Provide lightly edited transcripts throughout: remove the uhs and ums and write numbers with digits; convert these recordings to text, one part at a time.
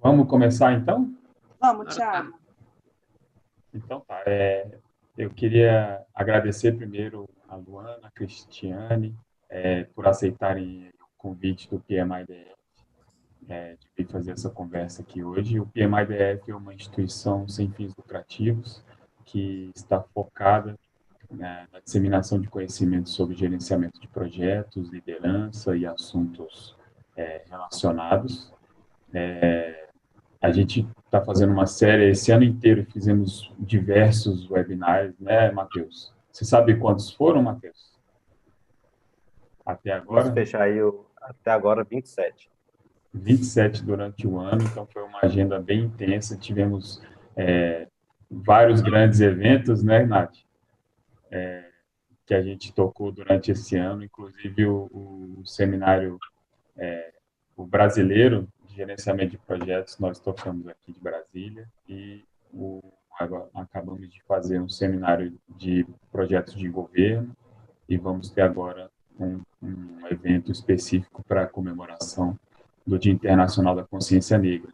Vamos começar então? Vamos, Thiago. Então tá. Eu queria agradecer primeiro a Luana, a Cristiane, por aceitarem o convite do PMIDF, de vir fazer essa conversa aqui hoje. O PMIDF é uma instituição sem fins lucrativos que está focada, né, na disseminação de conhecimentos sobre gerenciamento de projetos, liderança e assuntos relacionados. A gente está fazendo uma série, esse ano inteiro fizemos diversos webinars, né, Matheus? Você sabe quantos foram, Matheus? Até Vamos agora? fechar aí até agora 27. 27 durante o ano, então foi uma agenda bem intensa. Tivemos vários grandes eventos, né, Nath? Que a gente tocou durante esse ano, inclusive o seminário, o brasileiro de gerenciamento de projetos, nós tocamos aqui de Brasília, e agora acabamos de fazer um seminário de projetos de governo, e vamos ter agora um evento específico para a comemoração do Dia Internacional da Consciência Negra.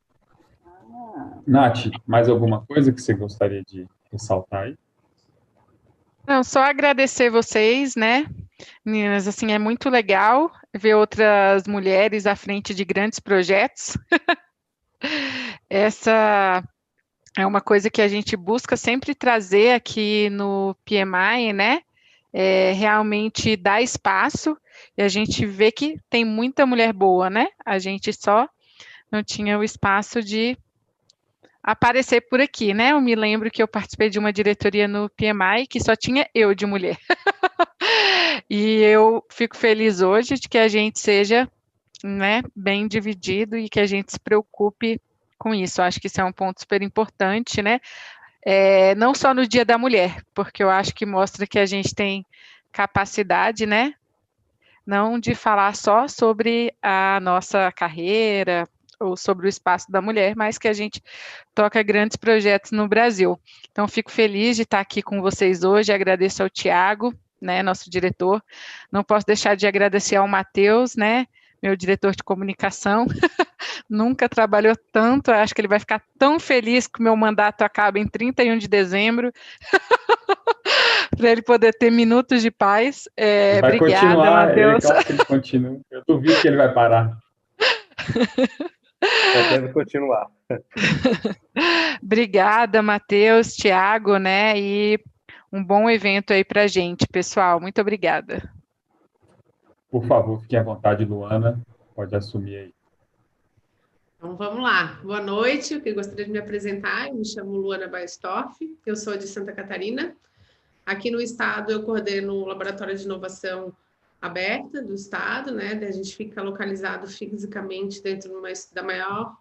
Nath, mais alguma coisa que você gostaria de ressaltar aí? Não, só agradecer vocês, né, meninas, assim, é muito legal ver outras mulheres à frente de grandes projetos. Essa é uma coisa que a gente busca sempre trazer aqui no PMI, né, realmente dar espaço, e a gente vê que tem muita mulher boa, né, a gente só não tinha o espaço de aparecer por aqui, né, eu me lembro que eu participei de uma diretoria no PMI que só tinha eu de mulher. E eu fico feliz hoje de que a gente seja, né, bem dividido e que a gente se preocupe com isso. Eu acho que isso é um ponto super importante, né? Não só no Dia da Mulher, porque eu acho que mostra que a gente tem capacidade, né? Não de falar só sobre a nossa carreira ou sobre o espaço da mulher, mas que a gente toca grandes projetos no Brasil. Então, fico feliz de estar aqui com vocês hoje, agradeço ao Tiago, né, nosso diretor. Não posso deixar de agradecer ao Matheus, né, meu diretor de comunicação. Nunca trabalhou tanto, acho que ele vai ficar tão feliz que o meu mandato acaba em 31 de dezembro, para ele poder ter minutos de paz. Ele vai Obrigada, continuar, ele Matheus. quer que ele continue. Eu duvido que ele vai parar. Podemos continuar. Obrigada, Matheus, Tiago, né, e um bom evento aí para a gente, pessoal. Muito obrigada. Por favor, fique à vontade, Luana. Pode assumir aí. Então, vamos lá. Boa noite, eu gostaria de me apresentar. Eu me chamo Luana Baestorff, eu sou de Santa Catarina. Aqui no estado, eu coordeno o Laboratório de Inovação Aberta do estado, né? A gente fica localizado fisicamente dentro da maior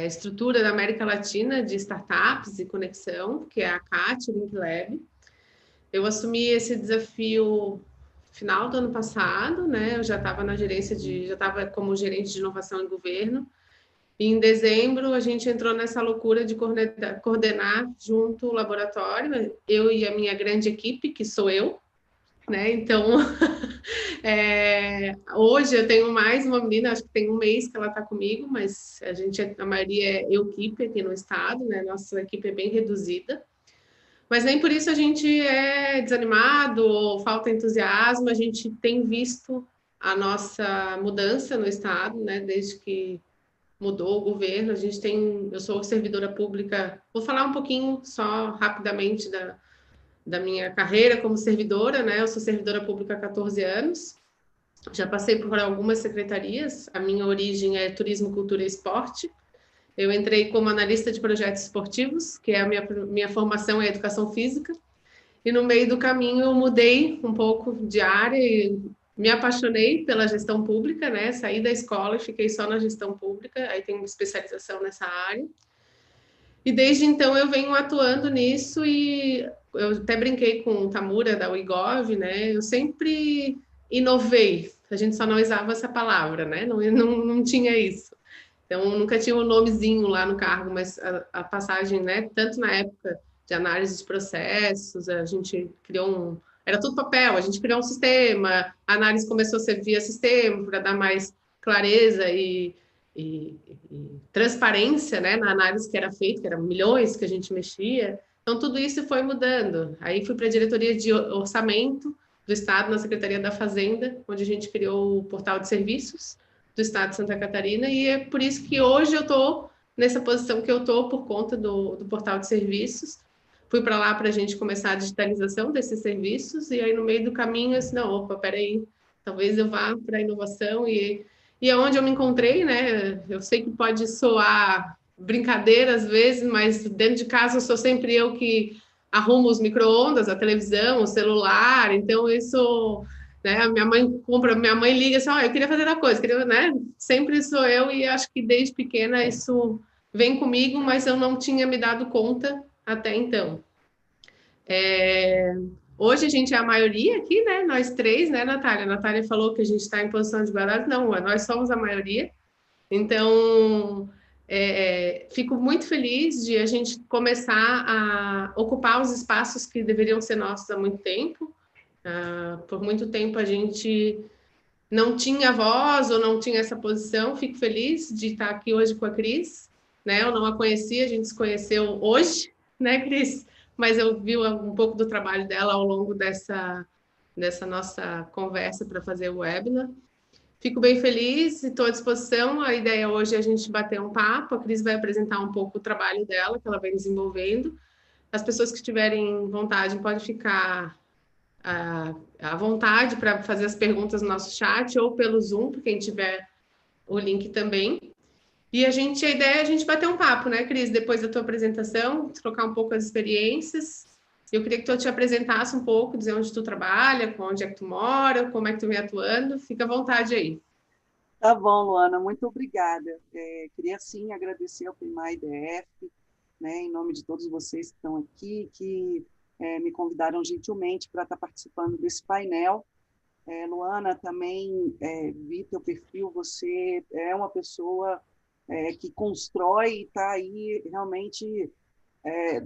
estrutura da América Latina de startups e conexão, que é a CAT Link Lab. Eu assumi esse desafio final do ano passado, né? Eu já estava já estava como gerente de inovação e governo. E em dezembro, a gente entrou nessa loucura de coordenar junto o laboratório, eu e a minha grande equipe, que sou eu, né? Então, hoje eu tenho mais uma menina, acho que tem um mês que ela está comigo, mas a maioria é equipe aqui no estado, né? Nossa equipe é bem reduzida. Mas nem por isso a gente é desanimado ou falta entusiasmo, a gente tem visto a nossa mudança no estado, né? Desde que mudou o governo, eu sou servidora pública, vou falar um pouquinho só rapidamente da minha carreira como servidora, né? Eu sou servidora pública há 14 anos, já passei por algumas secretarias, a minha origem é turismo, cultura e esporte. Eu entrei como analista de projetos esportivos, que é a minha formação é educação física, e no meio do caminho eu mudei um pouco de área e me apaixonei pela gestão pública, né? Saí da escola e fiquei só na gestão pública, aí tenho uma especialização nessa área. E desde então eu venho atuando nisso e eu até brinquei com o Tamura da UIGOV, né? Eu sempre inovei, a gente só não usava essa palavra, né? Não tinha isso. Então, nunca tinha um nomezinho lá no cargo, mas a passagem, né? Tanto na época de análise de processos, a gente criou era tudo papel, a gente criou um sistema, a análise começou a ser via sistema para dar mais clareza e transparência, né, na análise que era feita, que eram milhões que a gente mexia. Então, tudo isso foi mudando. Aí fui para a diretoria de orçamento do Estado, na Secretaria da Fazenda, onde a gente criou o portal de serviços do Estado de Santa Catarina, e é por isso que hoje eu estou nessa posição que eu estou, por conta do portal de serviços. Fui para lá para a gente começar a digitalização desses serviços, e aí no meio do caminho eu disse, não, opa, peraí, talvez eu vá para a inovação, e é onde eu me encontrei, né? Eu sei que pode soar brincadeira às vezes, mas dentro de casa eu sou sempre eu que arrumo os micro-ondas, a televisão, o celular, então isso, né? A minha mãe compra, minha mãe liga assim, eu queria fazer tal coisa, queria, né? Sempre sou eu, e acho que desde pequena isso vem comigo, mas eu não tinha me dado conta até então. Hoje a gente é a maioria aqui, né? Nós três, né, Natália? A Natália falou que a gente está em posição de igualdade. Não, nós somos a maioria. Então, fico muito feliz de a gente começar a ocupar os espaços que deveriam ser nossos há muito tempo. Por muito tempo a gente não tinha voz ou não tinha essa posição. Fico feliz de estar aqui hoje com a Cris, né? Eu não a conhecia, a gente se conheceu hoje, né, Cris? Mas eu vi um pouco do trabalho dela ao longo dessa nossa conversa para fazer o webinar. Fico bem feliz e estou à disposição. A ideia hoje é a gente bater um papo. A Cris vai apresentar um pouco o trabalho dela, que ela vem desenvolvendo. As pessoas que tiverem vontade podem ficar à vontade para fazer as perguntas no nosso chat ou pelo Zoom, para quem tiver o link também. E a ideia é a gente bater um papo, né, Cris? Depois da tua apresentação, trocar um pouco as experiências. Eu queria que tu te apresentasse um pouco, dizer onde tu trabalha, onde é que tu mora, como é que tu vem atuando. Fica à vontade aí. Tá bom, Luana, muito obrigada. Queria, sim, agradecer ao PMI DF, né, em nome de todos vocês que estão aqui, que me convidaram gentilmente para estar participando desse painel. Luana, também vi teu perfil, você é uma pessoa que constrói e está aí realmente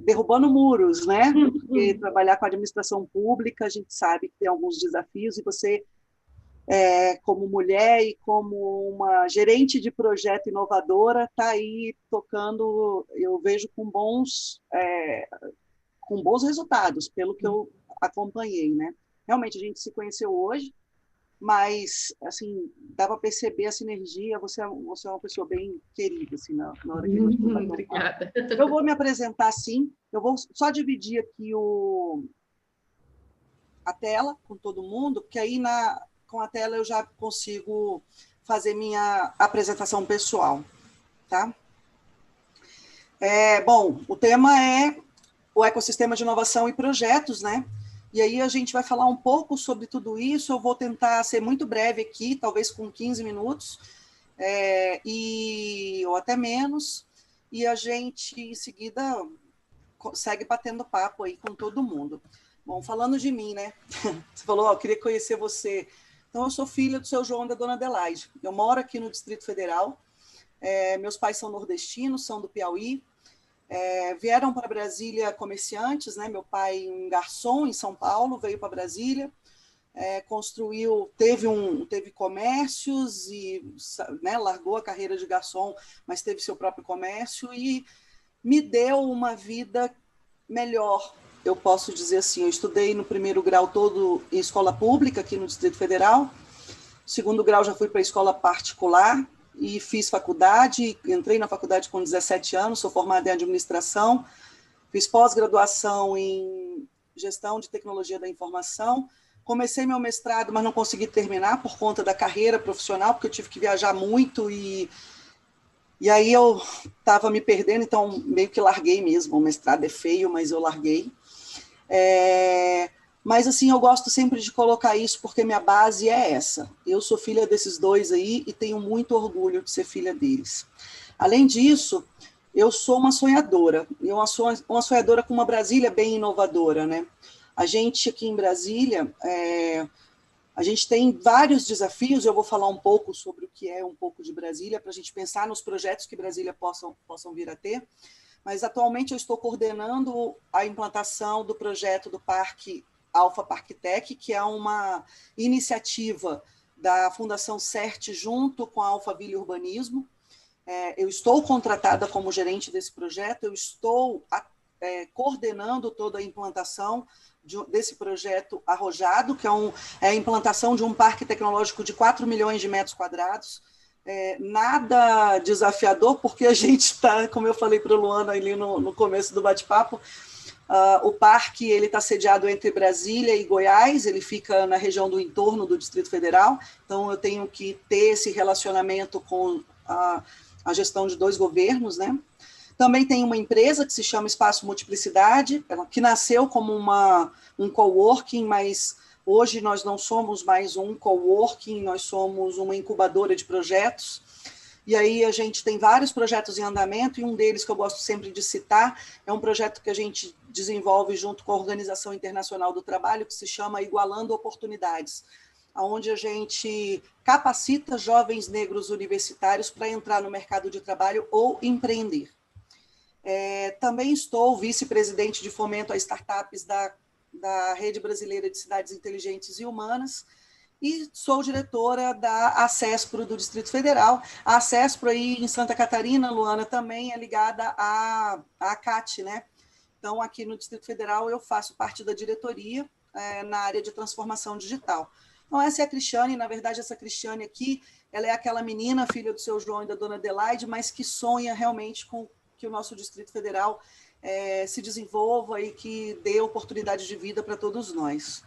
derrubando muros, né? Porque trabalhar com a administração pública, a gente sabe que tem alguns desafios, e você, como mulher e como uma gerente de projeto inovadora, está aí tocando, eu vejo, com bons resultados, pelo que eu acompanhei, né? Realmente, a gente se conheceu hoje, mas, assim, dá para perceber a sinergia. Você é uma pessoa bem querida, assim, na hora que a gente vai. Obrigada. Eu vou me apresentar, sim. Eu vou só dividir aqui a tela com todo mundo, porque aí com a tela eu já consigo fazer minha apresentação pessoal, tá? Bom, o tema é o ecossistema de inovação e projetos, né? E aí a gente vai falar um pouco sobre tudo isso. Eu vou tentar ser muito breve aqui, talvez com 15 minutos, ou até menos, e a gente, em seguida, segue batendo papo aí com todo mundo. Bom, falando de mim, né? Você falou, eu queria conhecer você. Então, eu sou filha do seu João e da dona Adelaide. Eu moro aqui no Distrito Federal. Meus pais são nordestinos, são do Piauí. Vieram para Brasília comerciantes, né? Meu pai, um garçom em São Paulo, veio para Brasília, teve comércios e, né, largou a carreira de garçom, mas teve seu próprio comércio e me deu uma vida melhor. Eu posso dizer assim, eu estudei no primeiro grau todo em escola pública aqui no Distrito Federal, segundo grau já fui para a escola particular, e fiz faculdade, entrei na faculdade com 17 anos, sou formada em administração, fiz pós-graduação em gestão de tecnologia da informação, comecei meu mestrado, mas não consegui terminar por conta da carreira profissional, porque eu tive que viajar muito e aí eu estava me perdendo, então meio que larguei mesmo. O mestrado é feio, mas eu larguei. Mas, assim, eu gosto sempre de colocar isso porque minha base é essa. Eu sou filha desses dois aí e tenho muito orgulho de ser filha deles. Além disso, eu sou uma sonhadora. Eu sou uma sonhadora com uma Brasília bem inovadora, né? A gente aqui em Brasília, a gente tem vários desafios. Eu vou falar um pouco sobre o que é um pouco de Brasília, para a gente pensar nos projetos que Brasília possam vir a ter. Mas, atualmente, eu estou coordenando a implantação do projeto do Parque Alfa Parktec, que é uma iniciativa da Fundação CERT junto com a Alphaville Urbanismo. Eu estou contratada como gerente desse projeto, eu estou coordenando toda a implantação desse projeto arrojado, que é a implantação de um parque tecnológico de 4 milhões de metros quadrados. Nada desafiador, porque a gente está, como eu falei para o Luana ali no começo do bate-papo, o parque está sediado entre Brasília e Goiás, ele fica na região do entorno do Distrito Federal, então eu tenho que ter esse relacionamento com a gestão de 2 governos, né? Também tem uma empresa que se chama Espaço Multiplicidade, que nasceu como um coworking, mas hoje nós não somos mais um coworking, nós somos uma incubadora de projetos. E aí a gente tem vários projetos em andamento, e um deles que eu gosto sempre de citar é um projeto que a gente desenvolve junto com a Organização Internacional do Trabalho, que se chama Igualando Oportunidades, onde a gente capacita jovens negros universitários para entrar no mercado de trabalho ou empreender. Também estou vice-presidente de fomento a startups da Rede Brasileira de Cidades Inteligentes e Humanas, e sou diretora da Acespro do Distrito Federal. A Acespro aí em Santa Catarina, Luana, também é ligada à ACAT, né? Então, aqui no Distrito Federal, eu faço parte da diretoria na área de transformação digital. Então, essa é a Cristiane. Na verdade, essa Cristiane aqui, ela é aquela menina, filha do seu João e da dona Adelaide, mas que sonha realmente com que o nosso Distrito Federal se desenvolva e que dê oportunidade de vida para todos nós.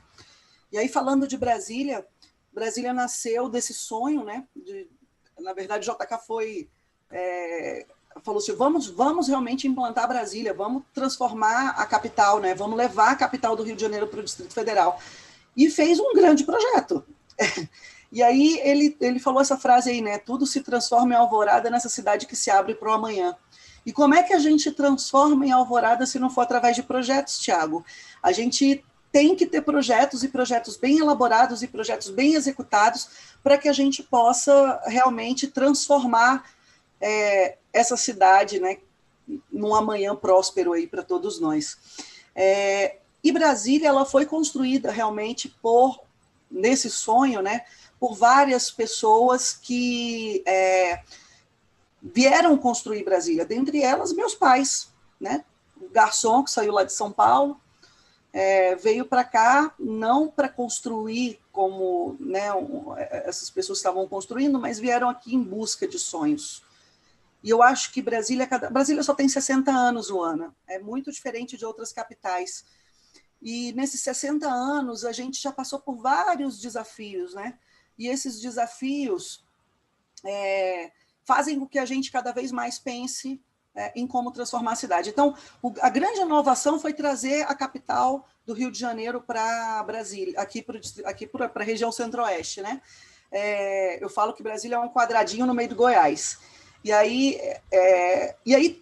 E aí, falando de Brasília, Brasília nasceu desse sonho, né? Na verdade, o JK falou assim, vamos realmente implantar Brasília, vamos transformar a capital, né? Vamos levar a capital do Rio de Janeiro para o Distrito Federal. E fez um grande projeto. E aí ele falou essa frase aí, né? Tudo se transforma em alvorada nessa cidade que se abre para o amanhã. E como é que a gente transforma em alvorada se não for através de projetos, Thiago? A gente tem que ter projetos, e projetos bem elaborados, e projetos bem executados, para que a gente possa realmente transformar essa cidade, né, num amanhã próspero aí para todos nós. E Brasília, ela foi construída realmente nesse sonho, né, por várias pessoas que vieram construir Brasília, dentre elas meus pais, né? O garçom que saiu lá de São Paulo, veio para cá não para construir como, né, essas pessoas estavam construindo, mas vieram aqui em busca de sonhos. E eu acho que Brasília só tem 60 anos, Luana, é muito diferente de outras capitais. E nesses 60 anos a gente já passou por vários desafios, né? E esses desafios fazem com que a gente cada vez mais pense em como transformar a cidade. Então, a grande inovação foi trazer a capital do Rio de Janeiro para Brasília, aqui para a região centro-oeste, né? Eu falo que Brasília é um quadradinho no meio do Goiás. E aí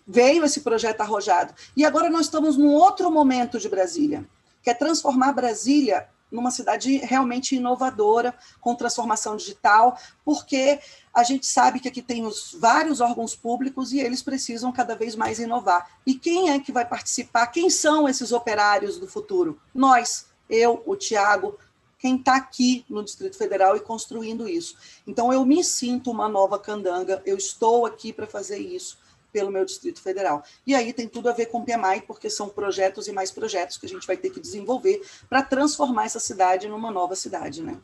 veio esse projeto arrojado. E agora nós estamos num outro momento de Brasília, que é transformar Brasília numa cidade realmente inovadora, com transformação digital, porque a gente sabe que aqui tem vários órgãos públicos e eles precisam cada vez mais inovar. E quem é que vai participar? Quem são esses operários do futuro? Nós, eu, o Thiago, quem está aqui no Distrito Federal e construindo isso. Então, eu me sinto uma nova candanga, eu estou aqui para fazer isso pelo meu Distrito Federal. E aí tem tudo a ver com o PMI, porque são projetos e mais projetos que a gente vai ter que desenvolver para transformar essa cidade numa nova cidade, né?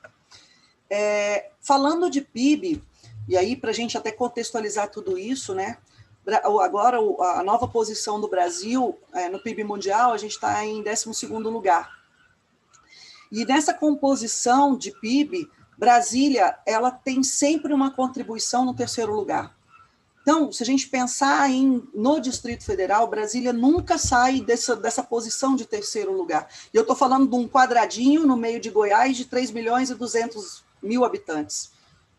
Falando de PIB, e aí para a gente até contextualizar tudo isso, né? Agora, a nova posição do Brasil no PIB mundial, a gente está em 12º lugar. E nessa composição de PIB, Brasília, ela tem sempre uma contribuição no 3º lugar. Então, se a gente pensar no Distrito Federal, Brasília nunca sai dessa posição de 3º lugar. E eu estou falando de um quadradinho no meio de Goiás de 3.200.000 habitantes.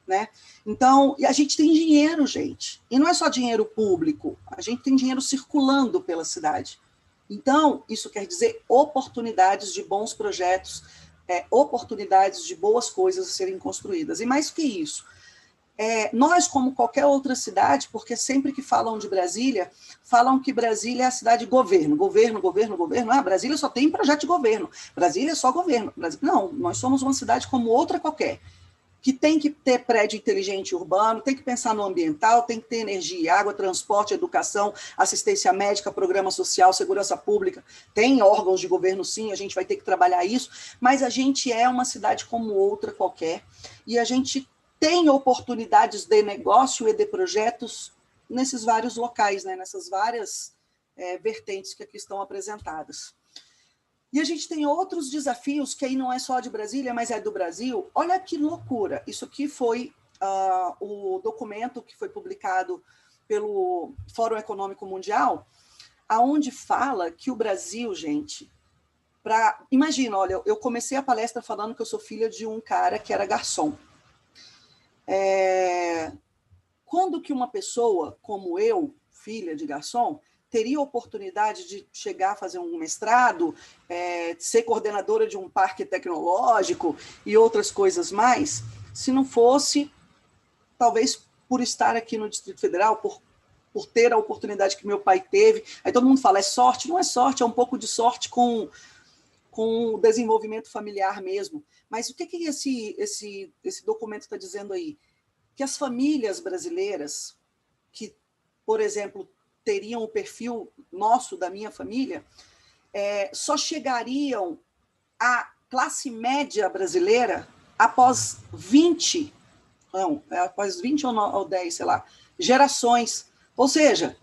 Né? Então, a gente tem dinheiro, gente. E não é só dinheiro público, a gente tem dinheiro circulando pela cidade. Então, isso quer dizer oportunidades de bons projetos, oportunidades de boas coisas a serem construídas. E mais que isso, nós, como qualquer outra cidade, porque sempre que falam de Brasília, falam que Brasília é a cidade governo. Brasília só tem projeto de governo. Brasília é só governo. Não, nós somos uma cidade como outra qualquer. que tem que ter prédio inteligente urbano, tem que pensar no ambiental, tem que ter energia, água, transporte, educação, assistência médica, programa social, segurança pública. Tem órgãos de governo, sim, a gente vai ter que trabalhar isso, mas a gente é uma cidade como outra qualquer, e a gente tem oportunidades de negócio e de projetos nesses vários locais, né, nessas várias vertentes que aqui estão apresentadas. E a gente tem outros desafios, que aí não é só de Brasília, mas é do Brasil. Olha que loucura! Isso aqui foi o documento que foi publicado pelo Fórum Econômico Mundial, aonde fala que o Brasil, gente... Imagina, olha, eu comecei a palestra falando que eu sou filha de um cara que era garçom. Quando que uma pessoa como eu, filha de garçom, teria a oportunidade de chegar a fazer um mestrado, ser coordenadora de um parque tecnológico e outras coisas mais, se não fosse, talvez por estar aqui no Distrito Federal, por ter a oportunidade que meu pai teve. Aí todo mundo fala, é sorte? Não é sorte, é um pouco de sorte com o desenvolvimento familiar mesmo. Mas o que esse documento está dizendo aí? Que as famílias brasileiras, que, por exemplo, teriam o perfil nosso, da minha família, só chegariam à classe média brasileira após 20 ou 10, sei lá, gerações. Ou seja,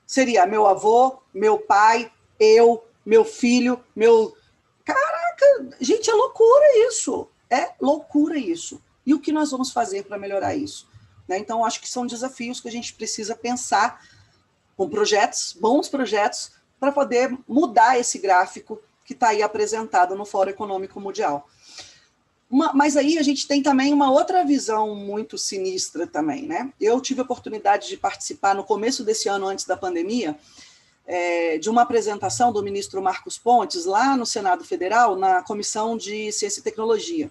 seria meu avô, meu pai, eu, meu filho, meu... Caraca, gente, é loucura isso. É loucura isso. E o que nós vamos fazer para melhorar isso? Né? Então, acho que são desafios que a gente precisa pensar com projetos, bons projetos, para poder mudar esse gráfico que está aí apresentado no Fórum Econômico Mundial. Mas aí a gente tem também uma outra visão muito sinistra também, né? Eu tive a oportunidade de participar no começo desse ano, antes da pandemia, de uma apresentação do ministro Marcos Pontes, lá no Senado Federal, na Comissão de Ciência e Tecnologia,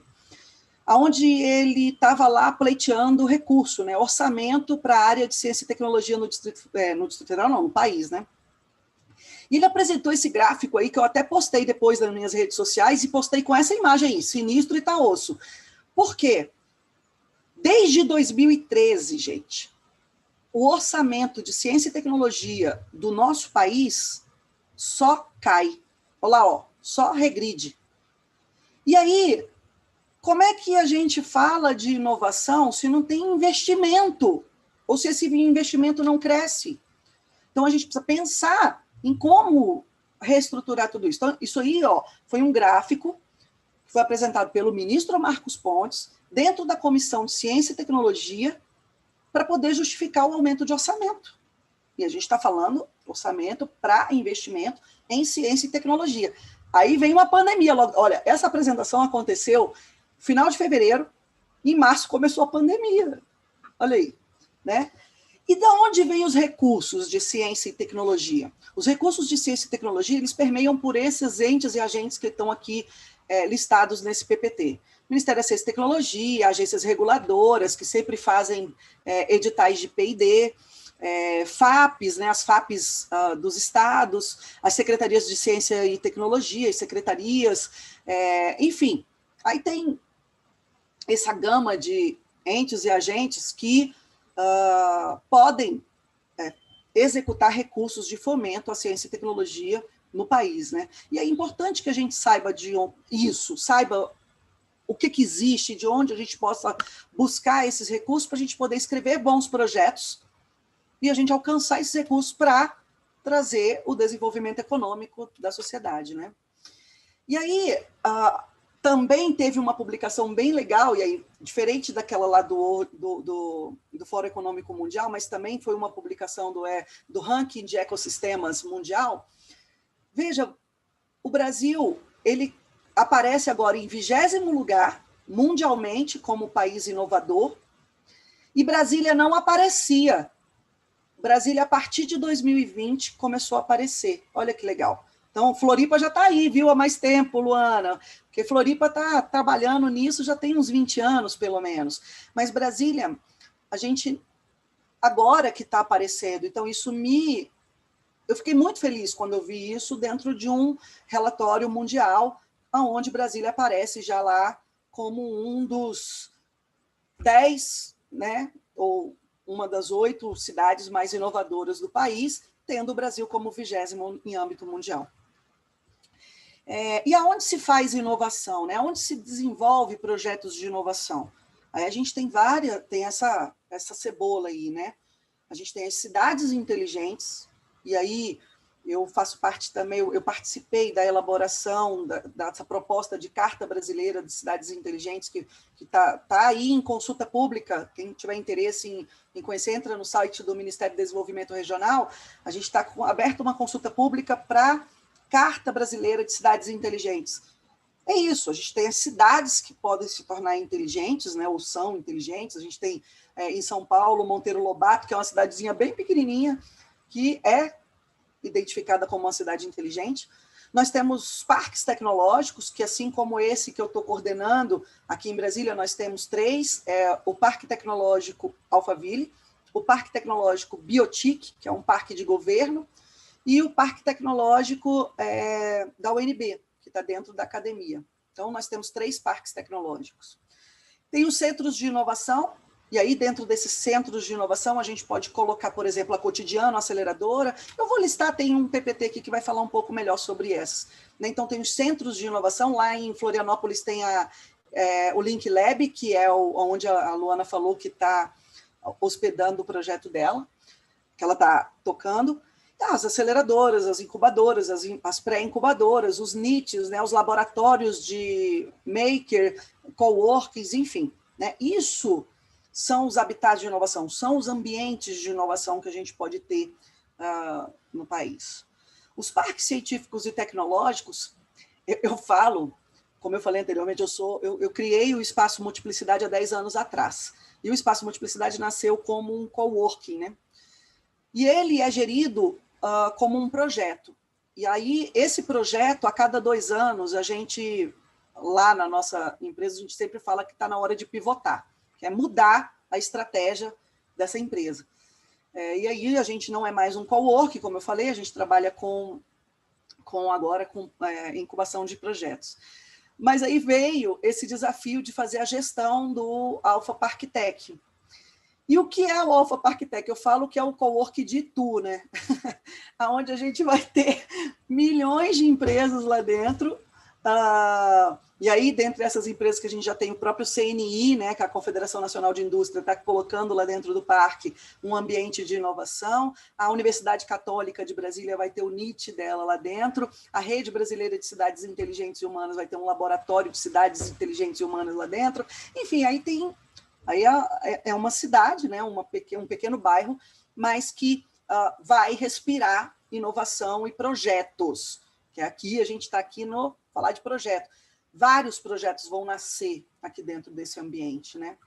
onde ele estava lá pleiteando recurso, né, orçamento para a área de ciência e tecnologia no Distrito Federal, não, no país, né? E ele apresentou esse gráfico aí, que eu até postei depois nas minhas redes sociais, e postei com essa imagem aí, sinistro e tá osso. Por quê? Desde 2013, gente, o orçamento de ciência e tecnologia do nosso país só cai. Olha lá, ó, só regride. E aí, como é que a gente fala de inovação se não tem investimento? Ou se esse investimento não cresce? Então, a gente precisa pensar em como reestruturar tudo isso. Então, isso aí, ó, foi um gráfico que foi apresentado pelo ministro Marcos Pontes, dentro da Comissão de Ciência e Tecnologia, para poder justificar o aumento de orçamento. E a gente está falando orçamento para investimento em ciência e tecnologia. Aí vem uma pandemia. Olha, essa apresentação aconteceu final de fevereiro, em março começou a pandemia. Olha aí, né? E de onde vêm os recursos de ciência e tecnologia? Os recursos de ciência e tecnologia, eles permeiam por esses entes e agentes que estão aqui listados nesse PPT. Ministério da Ciência e Tecnologia, agências reguladoras, que sempre fazem editais de P&D, FAPs, né, as FAPs dos estados, as secretarias de Ciência e Tecnologia, as secretarias, enfim. Aí tem essa gama de entes e agentes que podem executar recursos de fomento à ciência e tecnologia no país, né? E é importante que a gente saiba isso, saiba o que existe, de onde a gente possa buscar esses recursos para a gente poder escrever bons projetos e a gente alcançar esses recursos para trazer o desenvolvimento econômico da sociedade, né? E aí, também teve uma publicação bem legal, e aí, diferente daquela lá do Fórum Econômico Mundial, mas também foi uma publicação do Ranking de Ecossistemas Mundial. Veja, o Brasil, ele aparece agora em 20º lugar mundialmente como país inovador, e Brasília não aparecia. Brasília, a partir de 2020, começou a aparecer. Olha que legal. Então, Floripa já está aí, viu, há mais tempo, Luana, porque Floripa está trabalhando nisso já tem uns 20 anos, pelo menos. Mas Brasília, a gente, agora que está aparecendo, então isso eu fiquei muito feliz quando eu vi isso dentro de um relatório mundial, onde Brasília aparece já lá como um dos 10, né, ou uma das 8 cidades mais inovadoras do país, tendo o Brasil como 20º em âmbito mundial. E aonde se faz inovação, né? Onde se desenvolve projetos de inovação? Aí a gente tem essa cebola aí, né? A gente tem as cidades inteligentes, e aí eu faço parte também, eu participei da elaboração dessa proposta de Carta Brasileira de Cidades Inteligentes, que tá aí em consulta pública. Quem tiver interesse em conhecer, entra no site do Ministério do Desenvolvimento Regional. A gente está aberto uma consulta pública para Carta Brasileira de Cidades Inteligentes. É isso, a gente tem as cidades que podem se tornar inteligentes, né, ou são inteligentes. A gente tem em São Paulo, Monteiro Lobato, que é uma cidadezinha bem pequenininha, que é identificada como uma cidade inteligente. Nós temos parques tecnológicos, que assim como esse que eu estou coordenando, aqui em Brasília nós temos 3, o Parque Tecnológico Alphaville, o Parque Tecnológico Biotic, que é um parque de governo, e o Parque Tecnológico da UNB, que está dentro da academia. Então, nós temos 3 parques tecnológicos. Tem os centros de inovação, e aí dentro desses centros de inovação a gente pode colocar, por exemplo, a Cotidiano, a aceleradora. Eu vou listar, tem um PPT aqui que vai falar um pouco melhor sobre essas. Então, tem os centros de inovação, lá em Florianópolis tem o Link Lab, que é onde a Luana falou que está hospedando o projeto dela, que ela está tocando. As aceleradoras, as incubadoras, as pré-incubadoras, os NITs, né, os laboratórios de maker, coworkings, enfim. Né, isso são os habitats de inovação, são os ambientes de inovação que a gente pode ter no país. Os parques científicos e tecnológicos, eu falo, como eu falei anteriormente, eu criei o Espaço Multiplicidade há 10 anos atrás. E o Espaço Multiplicidade nasceu como um coworking, né? E ele é gerido como um projeto. E aí, esse projeto, a cada 2 anos, a gente, lá na nossa empresa, a gente sempre fala que está na hora de pivotar, que é mudar a estratégia dessa empresa. E aí, a gente não é mais um cowork, como eu falei, a gente trabalha agora com incubação de projetos. Mas aí veio esse desafio de fazer a gestão do Alpha Park Tech. E o que é o Alpha Park Tech? Eu falo que é o cowork de Itu, né? Onde a gente vai ter milhões de empresas lá dentro. E aí, dentre essas empresas que a gente já tem o próprio CNI, né, que é a Confederação Nacional de Indústria, está colocando lá dentro do parque um ambiente de inovação. A Universidade Católica de Brasília vai ter o NIT dela lá dentro. A Rede Brasileira de Cidades Inteligentes e Humanas vai ter um laboratório de cidades inteligentes e humanas lá dentro. Enfim, aí tem... Aí é uma cidade, né, um pequeno bairro, mas que vai respirar inovação e projetos. Que aqui a gente está aqui no falar de projeto. Vários projetos vão nascer aqui dentro desse ambiente, né?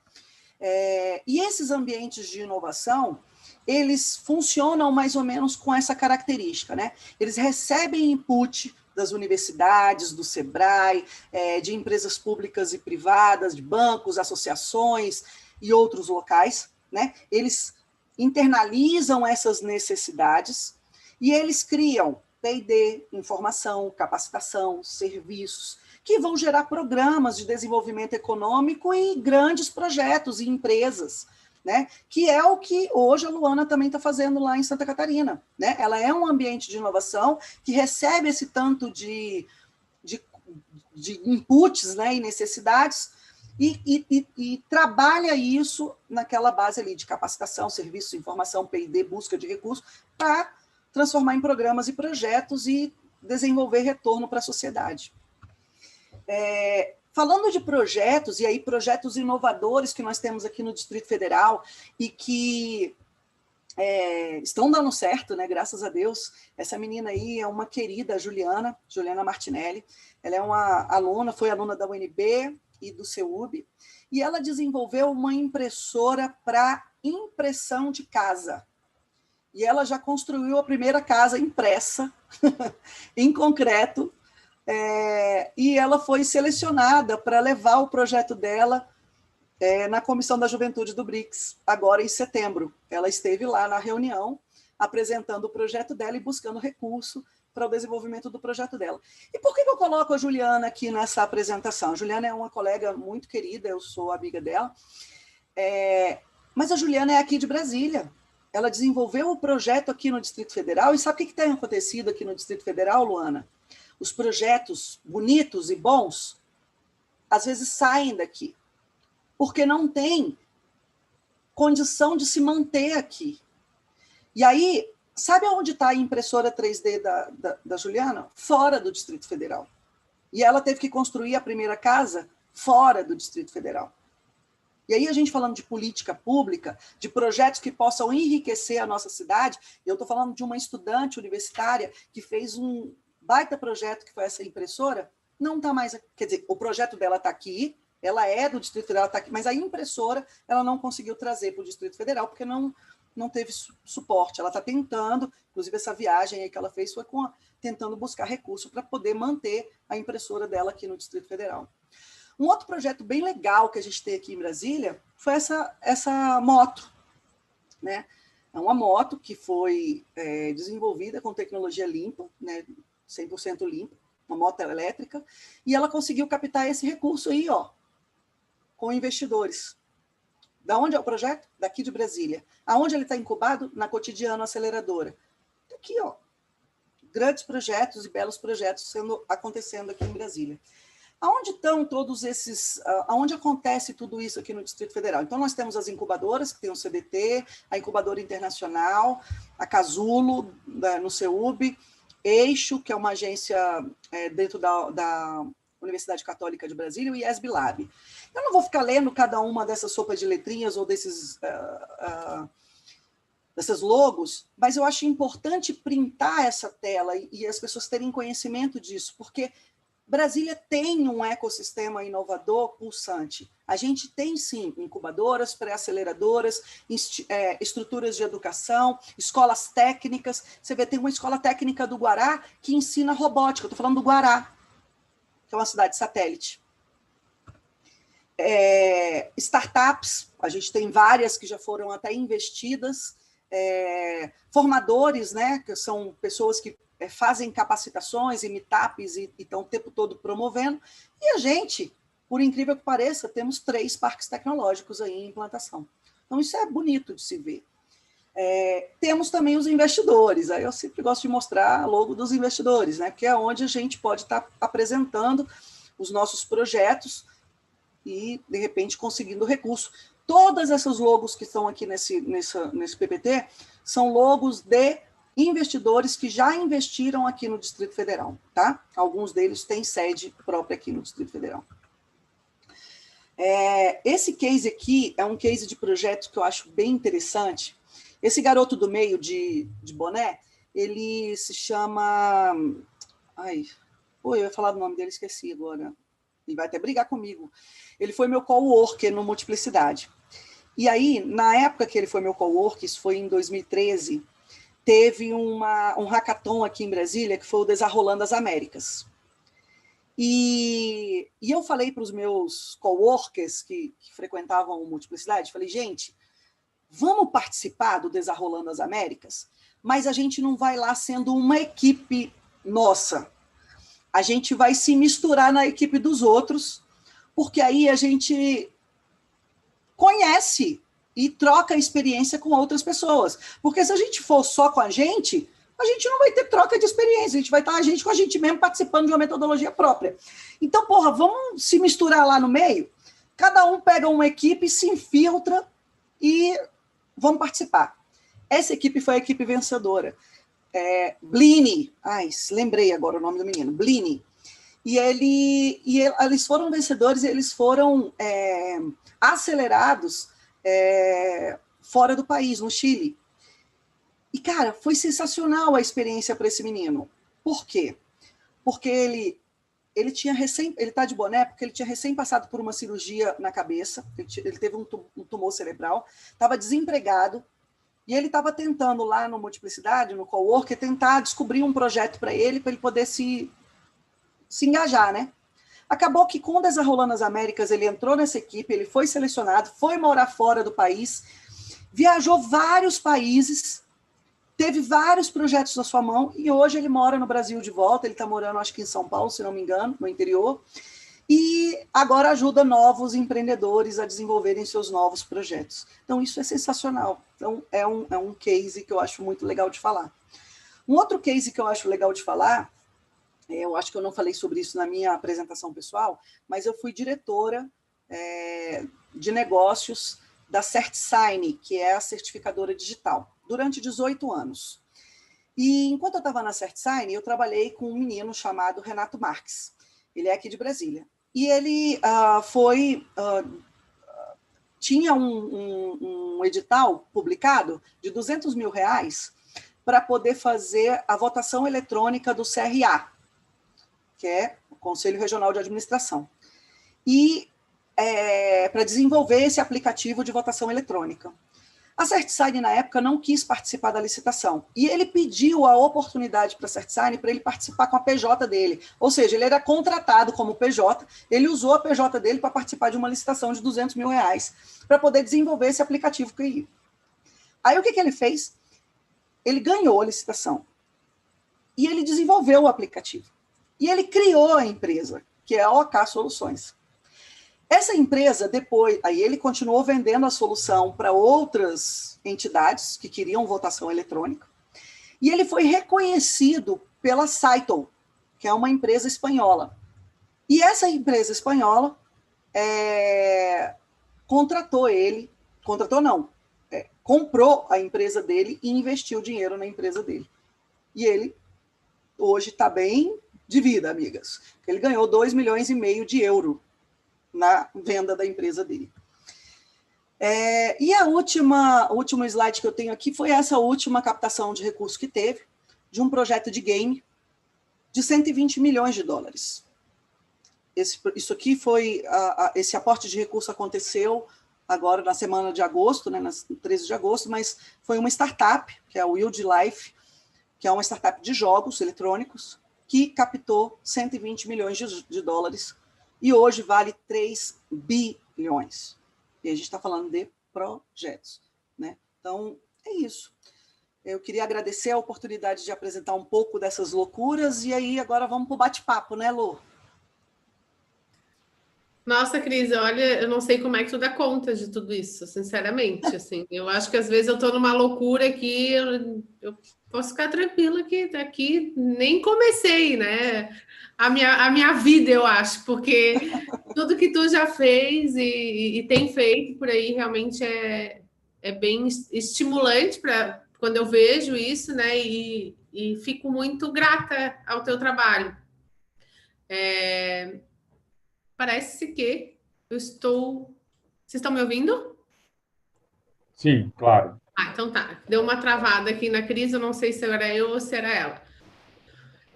E esses ambientes de inovação, eles funcionam mais ou menos com essa característica, né? Eles recebem input das universidades, do Sebrae, de empresas públicas e privadas, de bancos, associações e outros locais, né? Eles internalizam essas necessidades e eles criam P&D, informação, capacitação, serviços, que vão gerar programas de desenvolvimento econômico e grandes projetos e empresas, né? Que é o que hoje a Luana também está fazendo lá em Santa Catarina, né? Ela é um ambiente de inovação que recebe esse tanto de inputs, né, e necessidades e trabalha isso naquela base ali de capacitação, serviço, informação, P&D, busca de recursos, para transformar em programas e projetos e desenvolver retorno para a sociedade. Falando de projetos, e aí projetos inovadores que nós temos aqui no Distrito Federal e que estão dando certo, né? Graças a Deus. Essa menina aí é uma querida, Juliana Martinelli. Ela é uma aluna, foi aluna da UNB e do CEUB, e ela desenvolveu uma impressora para impressão de casa. E ela já construiu a primeira casa impressa, em concreto, e ela foi selecionada para levar o projeto dela na Comissão da Juventude do BRICS, agora em setembro. Ela esteve lá na reunião, apresentando o projeto dela e buscando recurso para o desenvolvimento do projeto dela. E por que eu coloco a Juliana aqui nessa apresentação? A Juliana é uma colega muito querida, eu sou amiga dela, Mas a Juliana é aqui de Brasília. Ela desenvolveu o projeto aqui no Distrito Federal. E sabe o que tem acontecido aqui no Distrito Federal, Luana? Os projetos bonitos e bons, às vezes saem daqui, porque não tem condição de se manter aqui. E aí, sabe onde está a impressora 3D da Juliana? Fora do Distrito Federal. E ela teve que construir a primeira casa fora do Distrito Federal. E aí a gente falando de política pública, de projetos que possam enriquecer a nossa cidade, eu estou falando de uma estudante universitária que fez um baita projeto, que foi essa impressora, não está mais... Quer dizer, o projeto dela está aqui, ela é do Distrito Federal, está aqui, mas a impressora ela não conseguiu trazer para o Distrito Federal, porque não teve suporte. Ela está tentando, inclusive essa viagem aí que ela fez foi tentando buscar recurso para poder manter a impressora dela aqui no Distrito Federal. Um outro projeto bem legal que a gente tem aqui em Brasília foi essa moto, né? É uma moto que foi desenvolvida com tecnologia limpa, né? 100% limpa, uma moto elétrica, e ela conseguiu captar esse recurso aí, ó, com investidores. Da onde é o projeto? Daqui de Brasília. Aonde ele está incubado? Na Cotidiano Aceleradora. Aqui, ó, grandes projetos e belos projetos acontecendo aqui em Brasília. Aonde estão todos esses... Aonde acontece tudo isso aqui no Distrito Federal? Então, nós temos as incubadoras, que tem o CDT, a Incubadora Internacional, a Casulo, no CEUB, Eixo, que é uma agência dentro da Universidade Católica de Brasília, e o IESB Lab. Eu não vou ficar lendo cada uma dessas sopas de letrinhas ou desses logos, mas eu acho importante printar essa tela e as pessoas terem conhecimento disso, porque Brasília tem um ecossistema inovador pulsante. A gente tem, sim, incubadoras, pré-aceleradoras, estruturas de educação, escolas técnicas. Você vê, tem uma escola técnica do Guará que ensina robótica. Eu estou falando do Guará, que é uma cidade satélite. Startups, a gente tem várias que já foram até investidas. Formadores, né, que são pessoas que fazem capacitações e meetups e estão o tempo todo promovendo. E a gente, por incrível que pareça, temos 3 parques tecnológicos aí em implantação. Então, isso é bonito de se ver. Temos também os investidores. Aí eu sempre gosto de mostrar a logo dos investidores, né, que é onde a gente pode estar apresentando os nossos projetos e, de repente, conseguindo recurso. Todas essas logos que estão aqui nesse PPT são logos de investidores que já investiram aqui no Distrito Federal, tá? Alguns deles têm sede própria aqui no Distrito Federal. Esse case aqui é um case de projeto que eu acho bem interessante. Esse garoto do meio de boné, ele se chama... eu ia falar do nome dele, esqueci agora. Ele vai até brigar comigo. Ele foi meu coworker no Multiplicidade. E aí, na época que ele foi meu coworker, isso foi em 2013, teve um hackathon aqui em Brasília, que foi o Desarrolando as Américas. E eu falei para os meus coworkers que frequentavam o Multiplicidade, falei, gente, vamos participar do Desarrolando as Américas, mas a gente não vai lá sendo uma equipe nossa. A gente vai se misturar na equipe dos outros, porque aí a gente conhece e troca experiência com outras pessoas. Porque se a gente for só com a gente não vai ter troca de experiência, a gente vai estar com a gente mesmo participando de uma metodologia própria. Então, vamos se misturar lá no meio, cada um pega uma equipe, se infiltra e vamos participar. Essa equipe foi a equipe vencedora. Blini, lembrei agora o nome do menino, Blini. E eles foram vencedores, eles foram acelerados fora do país, no Chile. E, cara, foi sensacional a experiência para esse menino. Por quê? Porque ele está de boné porque ele tinha recém passado por uma cirurgia na cabeça, ele teve um tumor cerebral, estava desempregado, e ele estava tentando lá no Multiplicidade, no coworker, tentar descobrir um projeto para ele poder se engajar, né? Acabou que, com o Desarrolando as Américas, ele entrou nessa equipe, ele foi selecionado, foi morar fora do país, viajou vários países, teve vários projetos na sua mão, e hoje ele mora no Brasil de volta, ele está morando, acho que em São Paulo, se não me engano, no interior, e agora ajuda novos empreendedores a desenvolverem seus novos projetos. Então, isso é sensacional. Então, é um case que eu acho muito legal de falar. Um outro case que eu acho legal de falar, eu acho que eu não falei sobre isso na minha apresentação pessoal, mas eu fui diretora de negócios da CertSign, que é a certificadora digital, durante 18 anos. E enquanto eu estava na CertSign, eu trabalhei com um menino chamado Renato Marques. Ele é aqui de Brasília. E ele tinha um edital publicado de R$200 mil para poder fazer a votação eletrônica do CRA, que é o Conselho Regional de Administração, e para desenvolver esse aplicativo de votação eletrônica. A CertSign, na época, não quis participar da licitação, e ele pediu a oportunidade para a CertSign para ele participar com a PJ dele, ou seja, ele era contratado como PJ, ele usou a PJ dele para participar de uma licitação de R$200 mil para poder desenvolver esse aplicativo que ia. Aí o que ele fez? Ele ganhou a licitação, e ele desenvolveu o aplicativo, e ele criou a empresa, que é a OK Soluções. Essa empresa, depois, aí ele continuou vendendo a solução para outras entidades que queriam votação eletrônica, e ele foi reconhecido pela Cytel, que é uma empresa espanhola. E essa empresa espanhola comprou a empresa dele e investiu dinheiro na empresa dele. E ele hoje está bem de vida, amigas. Ele ganhou 2,5 milhões de euros na venda da empresa dele. E o último slide que eu tenho aqui foi essa última captação de recursos que teve, de um projeto de game de $120 milhões. Isso aqui foi, esse aporte de recurso aconteceu agora na semana de agosto, né, na 13 de agosto, mas foi uma startup, que é a Wildlife, que é uma startup de jogos eletrônicos, que captou $120 milhões e hoje vale 3 bilhões. E a gente está falando de projetos, né? Então, é isso. Eu queria agradecer a oportunidade de apresentar um pouco dessas loucuras, e aí agora vamos para o bate-papo, né, Lu? Nossa, Cris, olha, eu não sei como é que tu dá conta de tudo isso, sinceramente, assim. Eu acho que às vezes eu estou numa loucura que eu posso ficar tranquila que daqui nem comecei, né? A minha vida, eu acho, porque tudo que tu já fez e tem feito por aí realmente é bem estimulante para quando eu vejo isso, né? E fico muito grata ao teu trabalho. Parece que eu estou... Vocês estão me ouvindo? Sim, claro. Então tá. Deu uma travada aqui na Cris, eu não sei se era eu ou se era ela.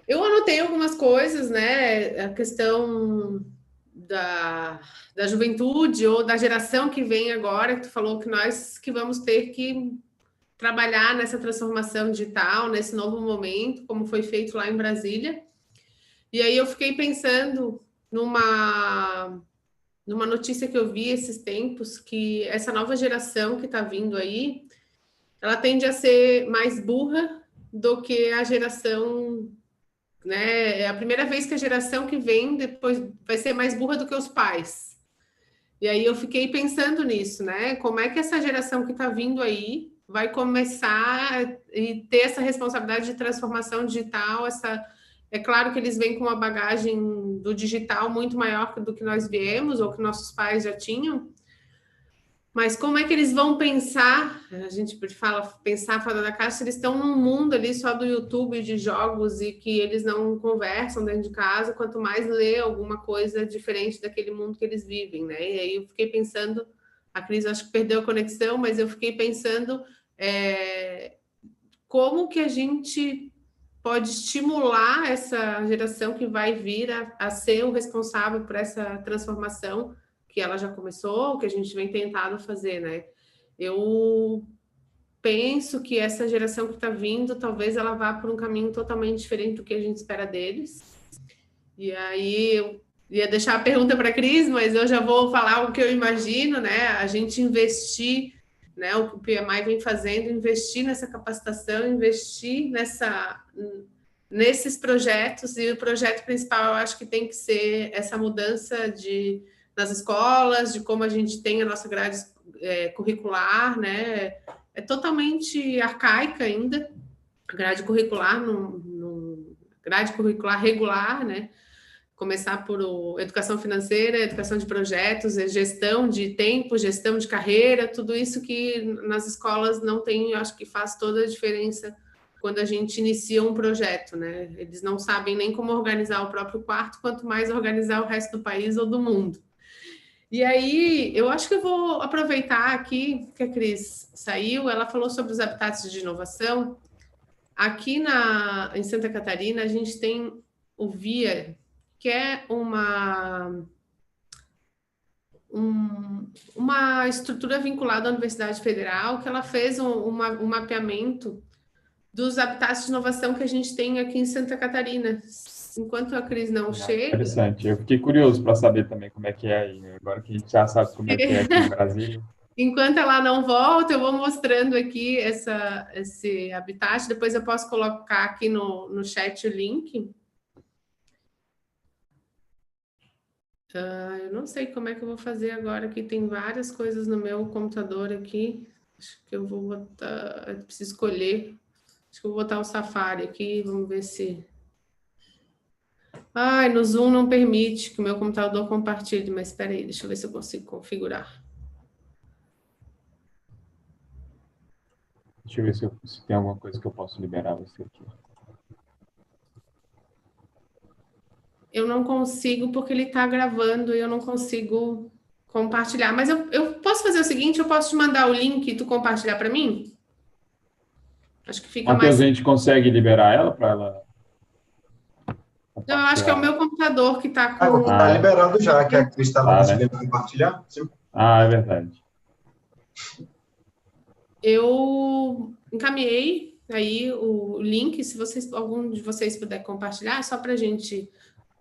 Eu anotei algumas coisas, né? A questão da juventude ou da geração que vem agora, que tu falou que nós que vamos ter que trabalhar nessa transformação digital, nesse novo momento, como foi feito lá em Brasília. E aí eu fiquei pensando numa notícia que eu vi esses tempos, que essa nova geração que está vindo aí, ela tende a ser mais burra do que a geração, né? É a primeira vez que a geração que vem depois vai ser mais burra do que os pais. E aí eu fiquei pensando nisso, né? Como é que essa geração que está vindo aí vai começar e ter essa responsabilidade de transformação digital, É claro que eles vêm com uma bagagem do digital muito maior do que nós viemos ou que nossos pais já tinham, mas como é que eles vão pensar? A gente fala pensar fora da caixa, eles estão num mundo ali só do YouTube de jogos e que eles não conversam dentro de casa, quanto mais ler alguma coisa diferente daquele mundo que eles vivem, né? E aí eu fiquei pensando, a Cris acho que perdeu a conexão, mas eu fiquei pensando como que a gente pode estimular essa geração que vai vir a ser o responsável por essa transformação que ela já começou, que a gente vem tentando fazer, né? Eu penso que essa geração que está vindo, talvez ela vá por um caminho totalmente diferente do que a gente espera deles. E aí eu ia deixar a pergunta para a Cris, mas eu já vou falar o que eu imagino, né? A gente investir, né? O que o PMI vem fazendo, investir nessa capacitação, investir nesses projetos, e o projeto principal eu acho que tem que ser essa mudança nas escolas, de como a gente tem a nossa grade curricular, né? É totalmente arcaica ainda, grade curricular, grade curricular regular, né? Começar por educação financeira, educação de projetos, gestão de tempo, gestão de carreira, tudo isso que nas escolas não tem, acho que faz toda a diferença quando a gente inicia um projeto, né? Eles não sabem nem como organizar o próprio quarto, quanto mais organizar o resto do país ou do mundo. E aí, eu acho que eu vou aproveitar aqui que a Cris saiu, ela falou sobre os habitats de inovação. Aqui em Santa Catarina, a gente tem o VIA, que é uma estrutura vinculada à Universidade Federal, que ela fez um mapeamento dos habitats de inovação que a gente tem aqui em Santa Catarina. Enquanto a Cris não chega... Interessante. Eu fiquei curioso para saber também como é que é aí, né? Agora que a gente já sabe como é que é aqui em Brasília. Enquanto ela não volta, eu vou mostrando aqui esse habitat. Depois eu posso colocar aqui no chat o link. Eu não sei como é que eu vou fazer agora, que tem várias coisas no meu computador aqui. Acho que eu vou botar... Eu preciso escolher. Acho que eu vou botar o Safari aqui, vamos ver se... Ai, no Zoom não permite que o meu computador compartilhe, mas espera aí, deixa eu ver se eu consigo configurar. Deixa eu ver se tem alguma coisa que eu posso liberar você aqui. Eu não consigo porque ele está gravando e eu não consigo compartilhar. Mas eu posso fazer o seguinte, eu posso te mandar o link e tu compartilhar para mim? Acho que fica Matheus, mais... a gente consegue liberar ela para ela... Não, eu acho que é o meu computador que está com... Está liberado já, que a Cris estava conseguindo compartilhar. Sim. É verdade. Eu encaminhei aí o link, se algum de vocês puder compartilhar, só para a gente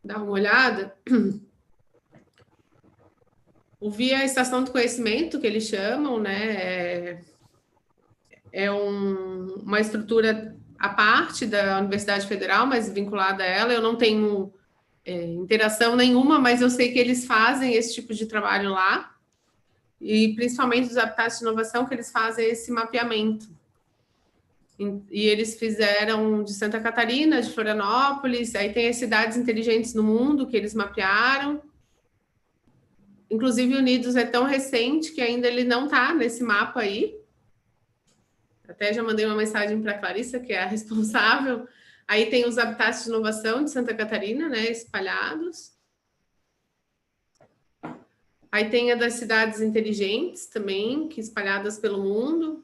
dar uma olhada. O VIA Estação do Conhecimento, que eles chamam, né? É uma estrutura à parte da Universidade Federal, mas vinculada a ela. Eu não tenho interação nenhuma, mas eu sei que eles fazem esse tipo de trabalho lá. E principalmente dos habitats de inovação, que eles fazem esse mapeamento. E eles fizeram de Santa Catarina, de Florianópolis, aí tem as cidades inteligentes no mundo que eles mapearam. Inclusive, Unidos é tão recente que ainda ele não está nesse mapa aí. Até já mandei uma mensagem para a Clarissa, que é a responsável. Aí tem os habitats de inovação de Santa Catarina, né, espalhados. Aí tem a das cidades inteligentes também, que espalhadas pelo mundo.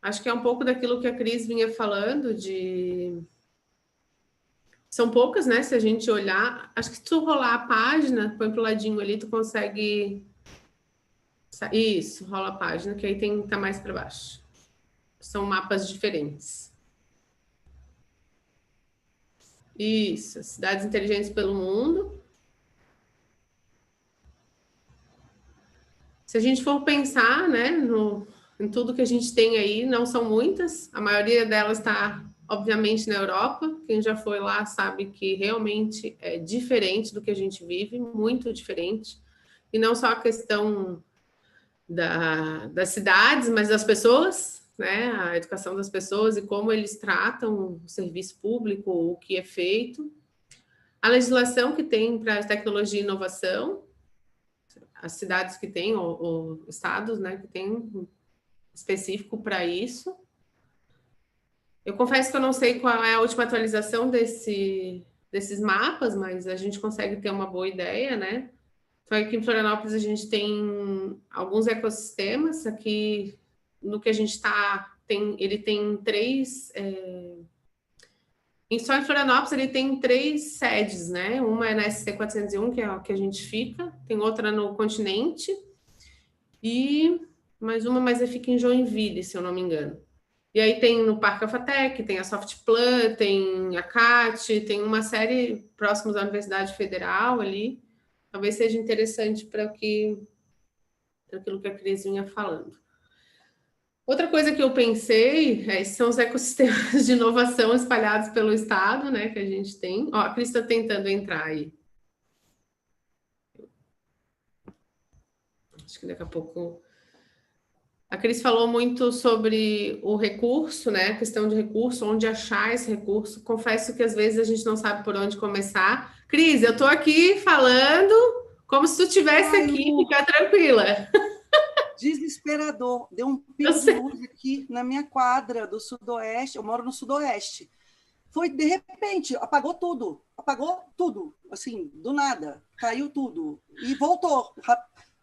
Acho que é um pouco daquilo que a Cris vinha falando, São poucas, né? Se a gente olhar... Acho que se tu rolar a página, põe pro ladinho ali, tu consegue... Isso, rola a página, que aí tá mais para baixo. São mapas diferentes. Isso, cidades inteligentes pelo mundo. Se a gente for pensar, né, em tudo que a gente tem aí, não são muitas. A maioria delas está, obviamente, na Europa. Quem já foi lá sabe que realmente é diferente do que a gente vive, muito diferente. E não só a questão das cidades, mas das pessoas, né? A educação das pessoas e como eles tratam o serviço público, o que é feito. A legislação que tem para tecnologia e inovação, as cidades que têm, ou estados, né, que tem específico para isso. Eu confesso que eu não sei qual é a última atualização desses mapas, mas a gente consegue ter uma boa ideia, né? Então, aqui em Florianópolis, a gente tem alguns ecossistemas. Aqui, no que a gente está, ele tem 3... Só em Florianópolis, ele tem 3 sedes, né? Uma é na SC401, que é a que a gente fica. Tem outra no continente. E mais uma, mas fica em Joinville, se eu não me engano. E aí tem no Parque Alphatec, tem a Softplan, tem a CAT, tem uma série próximos à Universidade Federal ali. Talvez seja interessante para aquilo que a Cris vinha falando. Outra coisa que eu pensei são os ecossistemas de inovação espalhados pelo estado, né, que a gente tem. Ó, a Cris está tentando entrar aí. Acho que daqui a pouco... A Cris falou muito sobre o recurso, né, a questão de recurso, onde achar esse recurso. Confesso que às vezes a gente não sabe por onde começar. Cris, eu estou aqui falando como se tu estivesse aqui, fica tranquila. Desesperador. Deu um pico de luz aqui na minha quadra do Sudoeste. Eu moro no Sudoeste. Foi, de repente, apagou tudo, assim, do nada, caiu tudo, e voltou.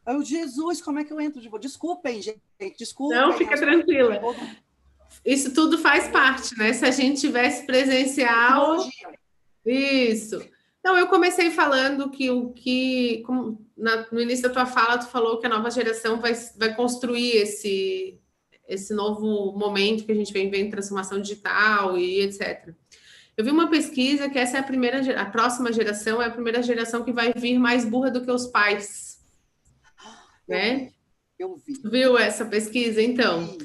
Eu, Jesus, como é que eu entro de volta? Desculpem, gente, desculpem. Não, fica tranquila. Isso tudo faz parte, né? Se a gente tivesse presencial... Isso. Então, eu comecei falando que no início da tua fala, tu falou que a nova geração vai construir esse novo momento que a gente vem vendo, transformação digital e etc. Eu vi uma pesquisa que essa é a próxima geração é a primeira geração que vai vir mais burra do que os pais. Né? Eu vi. Viu essa pesquisa, então?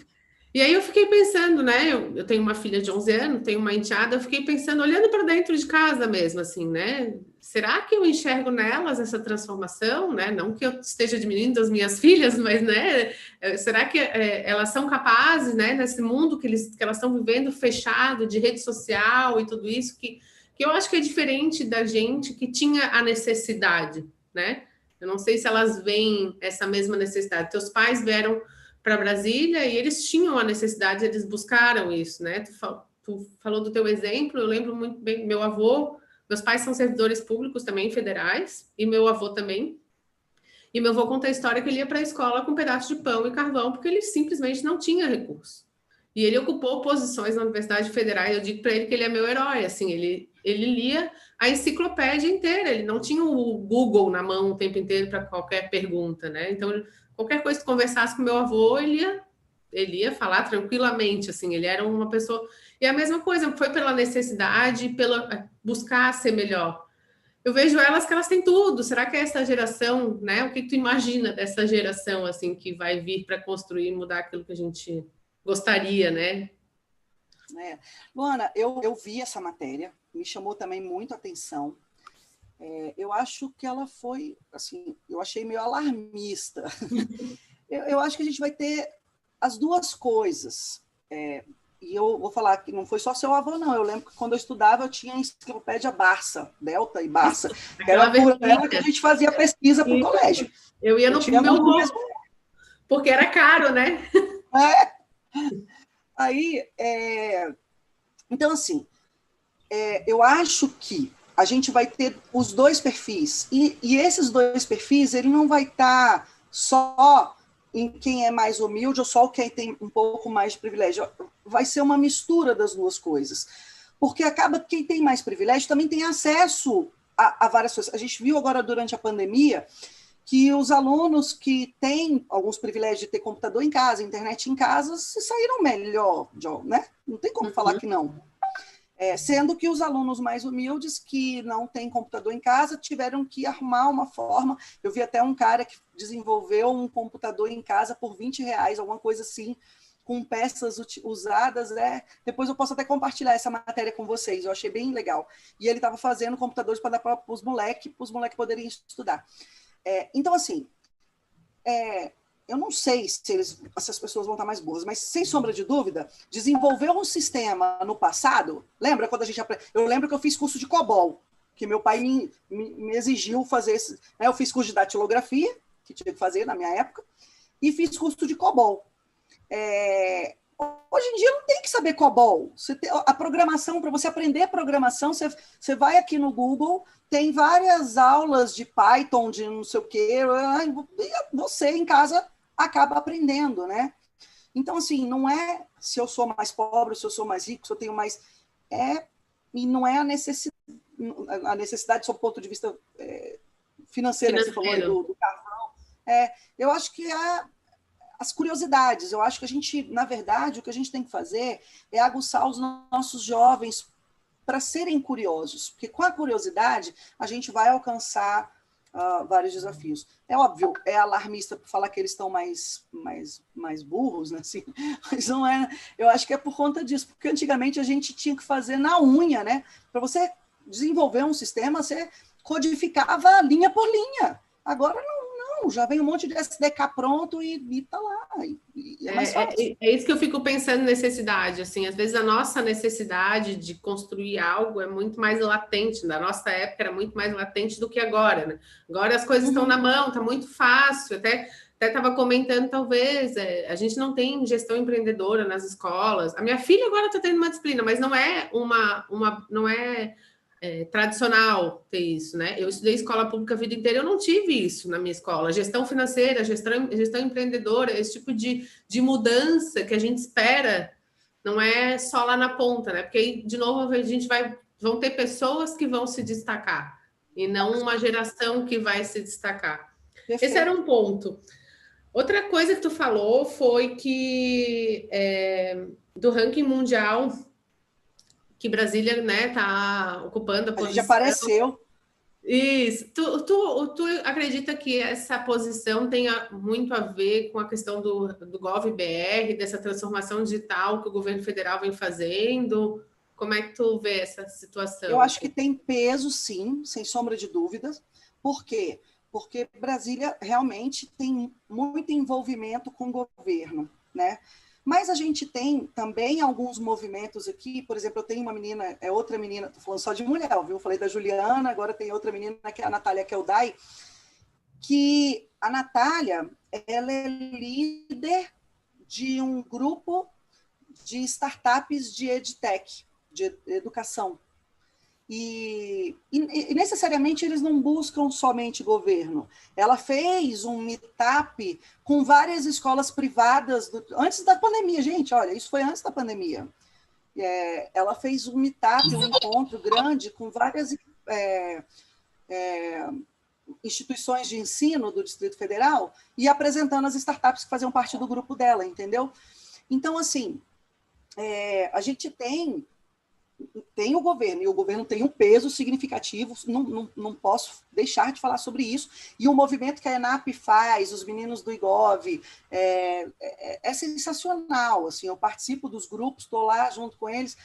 E aí eu fiquei pensando, né? Eu tenho uma filha de 11 anos, tenho uma enteada, eu fiquei pensando, olhando para dentro de casa mesmo, assim, né? Será que eu enxergo nelas essa transformação, né? Não que eu esteja diminuindo as minhas filhas, mas, né? Será que elas são capazes, né? Nesse mundo que elas estão vivendo fechado, de rede social e tudo isso, que eu acho que é diferente da gente que tinha a necessidade, né? Eu não sei se elas veem essa mesma necessidade. Teus pais vieram para Brasília e eles tinham a necessidade, eles buscaram isso, né? Tu falou do teu exemplo, eu lembro muito bem, meu avô, meus pais são servidores públicos também, federais, e meu avô também. E meu avô conta a história que ele ia para a escola com um pedaço de pão e carvão, porque ele simplesmente não tinha recurso. E ele ocupou posições na Universidade Federal, eu digo para ele que ele é meu herói, assim, ele lia a enciclopédia inteira, ele não tinha o Google na mão o tempo inteiro para qualquer pergunta, né? Então, qualquer coisa que conversasse com meu avô, ele ia falar tranquilamente, assim, ele era uma pessoa... E a mesma coisa, foi pela necessidade, pela buscar ser melhor. Eu vejo elas que elas têm tudo, será que é essa geração, né? O que tu imagina dessa geração, assim, que vai vir para construir e mudar aquilo que a gente gostaria, né? Luana, eu vi essa matéria, me chamou também muito a atenção. Eu acho que ela foi, assim, eu achei meio alarmista. Eu acho que a gente vai ter as duas coisas. E eu vou falar que não foi só seu avô, não. Eu lembro que quando eu estudava, eu tinha a enciclopédia Barça, Delta e Barça. Era por ela que a gente fazia pesquisa para o colégio. Eu ia no meu avô, porque era caro, né? Aí, então, assim, eu acho que a gente vai ter os dois perfis, e esses dois perfis, ele não vai estar só em quem é mais humilde ou só quem tem um pouco mais de privilégio. Vai ser uma mistura das duas coisas, porque acaba que quem tem mais privilégio também tem acesso a várias coisas. A gente viu agora durante a pandemia que os alunos que têm alguns privilégios de ter computador em casa, internet em casa, se saíram melhor, né? Não tem como falar que não. Sendo que os alunos mais humildes, que não têm computador em casa, tiveram que arrumar uma forma. Eu vi até um cara que desenvolveu um computador em casa por R$20, alguma coisa assim, com peças usadas. Depois eu posso até compartilhar essa matéria com vocês, eu achei bem legal. E ele estava fazendo computadores para dar para os moleques poderem estudar. Então, assim, eu não sei se essas pessoas vão estar mais boas, mas, sem sombra de dúvida, desenvolver um sistema no passado... Lembra quando a gente... Eu lembro que eu fiz curso de COBOL, que meu pai me exigiu fazer... Eu fiz curso de datilografia, que tinha que fazer na minha época, e fiz curso de COBOL. Hoje em dia não tem que saber COBOL. A programação, para você aprender a programação, você vai aqui no Google, tem várias aulas de Python, de não sei o quê, e você em casa acaba aprendendo, né? Então, assim, não é se eu sou mais pobre, se eu sou mais rico, se eu tenho mais... E não é a necessidade sob o ponto de vista financeiro, que você falou aí do carvão. Eu acho que as curiosidades. Eu acho que a gente, na verdade, o que a gente tem que fazer é aguçar os nossos jovens para serem curiosos, porque com a curiosidade a gente vai alcançar vários desafios. É óbvio, é alarmista por falar que eles estão mais burros, né? Assim, mas não é. Eu acho que é por conta disso, porque antigamente a gente tinha que fazer na unha, né? Para você desenvolver um sistema, você codificava linha por linha. Agora não, já vem um monte de SDK pronto e está lá. E é mais fácil. É isso que eu fico pensando, necessidade. Assim, às vezes a nossa necessidade de construir algo é muito mais latente. Na nossa época era muito mais latente do que agora, né? Agora as coisas estão na mão, está muito fácil. Até estava comentando, talvez, a gente não tem gestão empreendedora nas escolas. A minha filha agora está tendo uma disciplina, mas não é não é tradicional ter isso, né? Eu estudei escola pública a vida inteira, eu não tive isso na minha escola. Gestão financeira, gestão empreendedora, esse tipo de mudança que a gente espera, não é só lá na ponta, né? Porque aí, de novo, vão ter pessoas que vão se destacar e não uma geração que vai se destacar. Perfeito. Esse era um ponto. Outra coisa que tu falou foi que do ranking mundial, que Brasília, né, tá ocupando a posição. A gente apareceu. Isso. Tu acredita que essa posição tenha muito a ver com a questão do GovBR, dessa transformação digital que o governo federal vem fazendo? Como é que tu vê essa situação? Eu acho que tem peso, sim, sem sombra de dúvidas. Por quê? Porque Brasília realmente tem muito envolvimento com o governo, né? Mas a gente tem também alguns movimentos aqui, por exemplo, eu tenho uma menina, outra menina, estou falando só de mulher, viu? Eu falei da Juliana, agora tem outra menina, que é a Natália Keldai, que a Natália, ela é líder de um grupo de startups de EdTech, de educação. E necessariamente eles não buscam somente governo. Ela fez um meetup com várias escolas privadas antes da pandemia, gente, olha, isso foi antes da pandemia. Ela fez um meetup, um encontro grande com várias instituições de ensino do Distrito Federal e apresentando as startups que faziam parte do grupo dela, entendeu? Então, assim, a gente tem o governo, e o governo tem um peso significativo, não posso deixar de falar sobre isso, e o movimento que a ENAP faz, os meninos do IGOV, é sensacional, assim, eu participo dos grupos, estou lá junto com eles,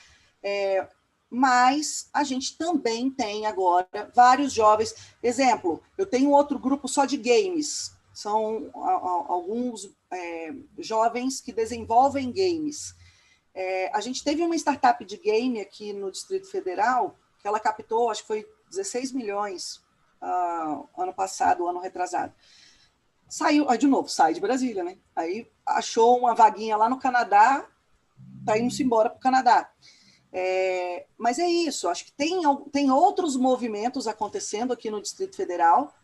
mas a gente também tem agora vários jovens, exemplo, eu tenho outro grupo só de games, são alguns jovens que desenvolvem games. A gente teve uma startup de game aqui no Distrito Federal, que ela captou, acho que foi 16 milhões ano passado, ano retrasado. Saiu, de novo, sai de Brasília, né? Aí achou uma vaguinha lá no Canadá, está indo-se embora para o Canadá. Mas é isso, acho que tem outros movimentos acontecendo aqui no Distrito Federal,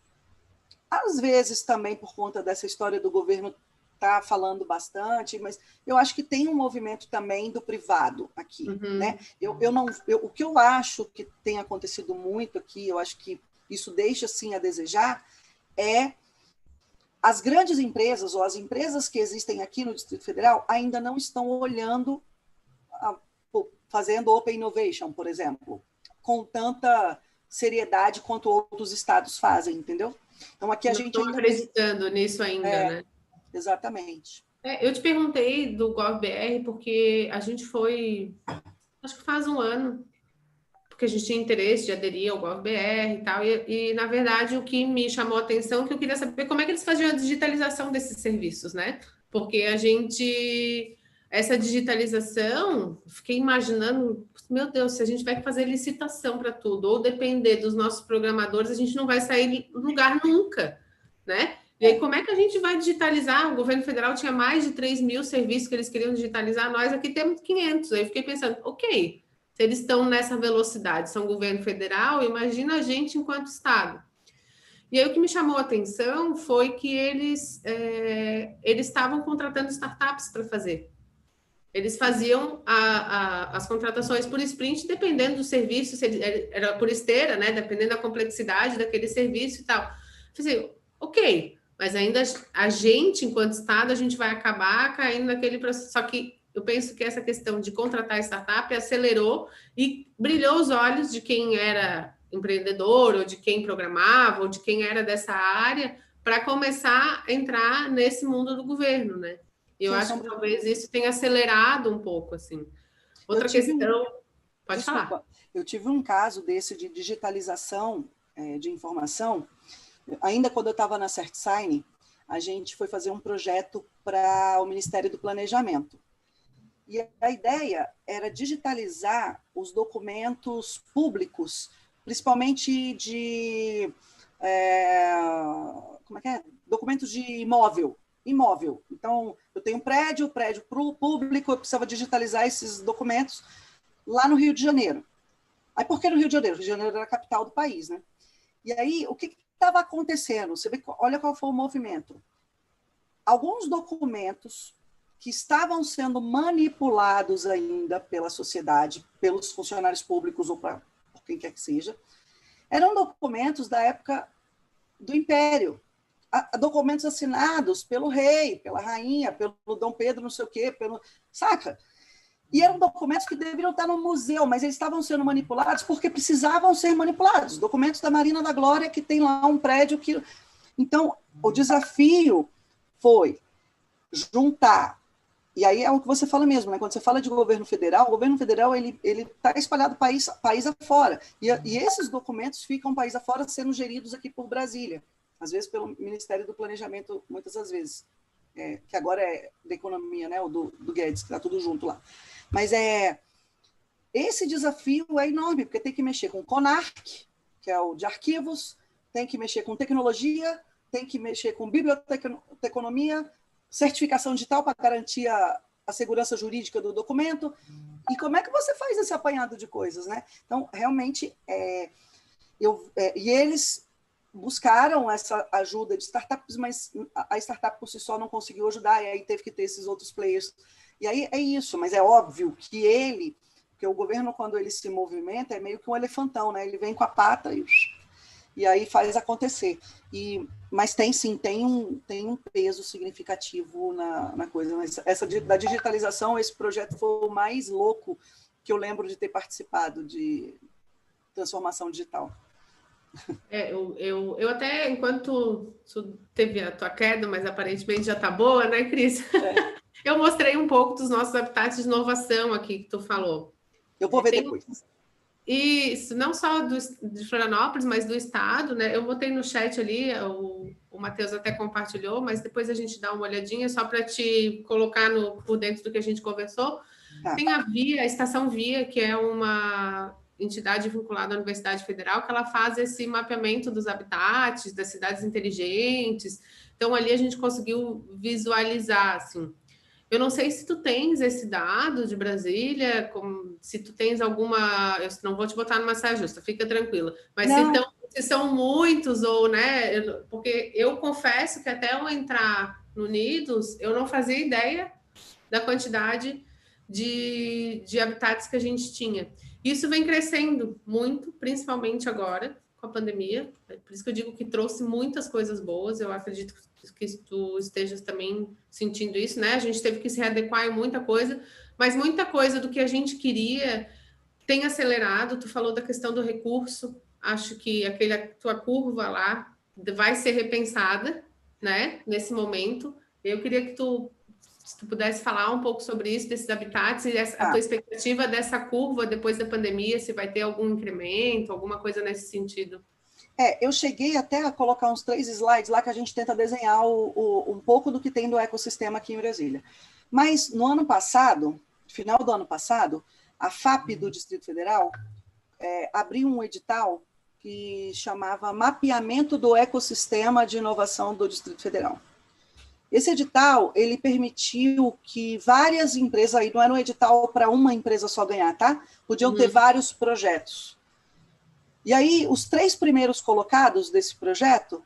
às vezes também por conta dessa história do governo está falando bastante, mas eu acho que tem um movimento também do privado aqui, né? O que eu acho que tem acontecido muito aqui, eu acho que isso deixa, assim, a desejar, as grandes empresas, ou as empresas que existem aqui no Distrito Federal, ainda não estão olhando, fazendo Open Innovation, por exemplo, com tanta seriedade quanto outros estados fazem, entendeu? Então, aqui a gente ainda acreditando nisso ainda, né? Exatamente. Eu te perguntei do GovBR porque a gente foi, acho que faz um ano, porque a gente tinha interesse de aderir ao GovBR e tal, e na verdade o que me chamou a atenção é que eu queria saber como é que eles faziam a digitalização desses serviços, né? Porque essa digitalização, fiquei imaginando, meu Deus, se a gente vai fazer licitação para tudo, ou depender dos nossos programadores, a gente não vai sair do lugar nunca, né? E aí, como é que a gente vai digitalizar? O governo federal tinha mais de 3 mil serviços que eles queriam digitalizar, nós aqui temos 500. Aí eu fiquei pensando, ok, se eles estão nessa velocidade, são governo federal, imagina a gente enquanto Estado. E aí o que me chamou a atenção foi que eles estavam contratando startups para fazer. Eles faziam as contratações por sprint, dependendo do serviço, se era por esteira, né? Dependendo da complexidade daquele serviço e tal. Falei, ok, mas ainda a gente, enquanto Estado, a gente vai acabar caindo naquele processo. Só que eu penso que essa questão de contratar startup acelerou e brilhou os olhos de quem era empreendedor, ou de quem programava, ou de quem era dessa área, para começar a entrar nesse mundo do governo, né? E eu acho que talvez isso tenha acelerado um pouco, assim. Outra questão... Pode falar. Eu tive um caso desse de digitalização de informação. Ainda quando eu estava na CertSign, a gente foi fazer um projeto para o Ministério do Planejamento. E a ideia era digitalizar os documentos públicos, principalmente de documentos de imóvel. Então, eu tenho um prédio público, eu precisava digitalizar esses documentos lá no Rio de Janeiro. Aí, por que no Rio de Janeiro? O Rio de Janeiro era a capital do país, né? E aí, o que estava acontecendo? Você vê, olha qual foi o movimento. Alguns documentos que estavam sendo manipulados ainda pela sociedade, pelos funcionários públicos ou por quem quer que seja, eram documentos da época do Império, documentos assinados pelo rei, pela rainha, pelo Dom Pedro, não sei o quê, saca? E eram documentos que deveriam estar no museu, mas eles estavam sendo manipulados porque precisavam ser manipulados. Documentos da Marina da Glória, que tem lá um prédio que... Então, o desafio foi juntar, e aí é o que você fala mesmo, né? Quando você fala de governo federal, o governo federal ele está espalhado país afora, e esses documentos ficam país afora sendo geridos aqui por Brasília, às vezes pelo Ministério do Planejamento, muitas das vezes, que agora é da economia, né? O do Guedes, que está tudo junto lá. Mas esse desafio é enorme, porque tem que mexer com o CONARC, que é o de arquivos, tem que mexer com tecnologia, tem que mexer com biblioteconomia, certificação digital para garantir a segurança jurídica do documento. E como é que você faz esse apanhado de coisas, né? Então, realmente, e eles buscaram essa ajuda de startups, mas a startup por si só não conseguiu ajudar, e aí teve que ter esses outros players. E aí é isso, mas é óbvio que o governo, quando ele se movimenta, é meio que um elefantão, né? Ele vem com a pata e aí faz acontecer. Mas tem um peso significativo na coisa. Mas da digitalização, esse projeto foi o mais louco que eu lembro de ter participado, de transformação digital. Eu até, enquanto teve a tua queda, mas aparentemente já está boa, né, Cris? Eu mostrei um pouco dos nossos habitats de inovação aqui que tu falou. Eu vou ver depois. Isso, não só de Florianópolis, mas do estado, né? Eu botei no chat ali, o Matheus até compartilhou, mas depois a gente dá uma olhadinha só para te colocar por dentro do que a gente conversou. Tem a Estação Via, que é uma entidade vinculada à Universidade Federal, que ela faz esse mapeamento dos habitats, das cidades inteligentes. Então, ali a gente conseguiu visualizar, assim. Eu não sei se tu tens esse dado de Brasília, se tu tens alguma... Eu não vou te botar numa saia justa, fica tranquila. Mas se são muitos, ou, né? Porque eu confesso que até eu entrar no Unidos, eu não fazia ideia da quantidade de habitats que a gente tinha. Isso vem crescendo muito, principalmente agora, com a pandemia. Por isso que eu digo que trouxe muitas coisas boas. Eu acredito que tu estejas também sentindo isso, né? A gente teve que se readequar em muita coisa, mas muita coisa do que a gente queria tem acelerado. Tu falou da questão do recurso. Acho que a tua curva lá vai ser repensada, né? Nesse momento. Eu queria que se tu pudesse falar um pouco sobre isso, desses habitats, e a tua expectativa dessa curva depois da pandemia, se vai ter algum incremento, alguma coisa nesse sentido. Eu cheguei até a colocar uns 3 slides lá que a gente tenta desenhar um pouco do que tem do ecossistema aqui em Brasília. Mas no ano passado, final do ano passado, a FAP do Distrito Federal abriu um edital que chamava Mapeamento do Ecossistema de Inovação do Distrito Federal. Esse edital, ele permitiu que várias empresas, aí não era um edital para uma empresa só ganhar, tá? Podiam ter vários projetos. E aí, os 3 primeiros colocados desse projeto,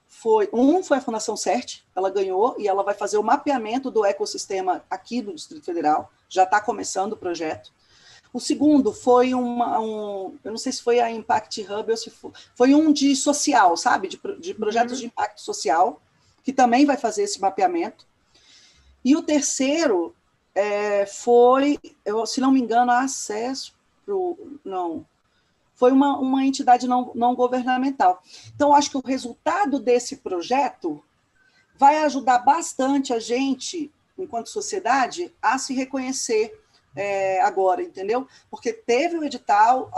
foi a Fundação CERT, ela ganhou, e ela vai fazer o mapeamento do ecossistema aqui do Distrito Federal, já está começando o projeto. O segundo foi eu não sei se foi a Impact Hub, ou se foi um de social, sabe? De projetos de impacto social, que também vai fazer esse mapeamento. E o terceiro foi, se não me engano, acesso foi uma entidade não governamental. Então, acho que o resultado desse projeto vai ajudar bastante a gente, enquanto sociedade, a se reconhecer agora, entendeu? Porque teve o edital,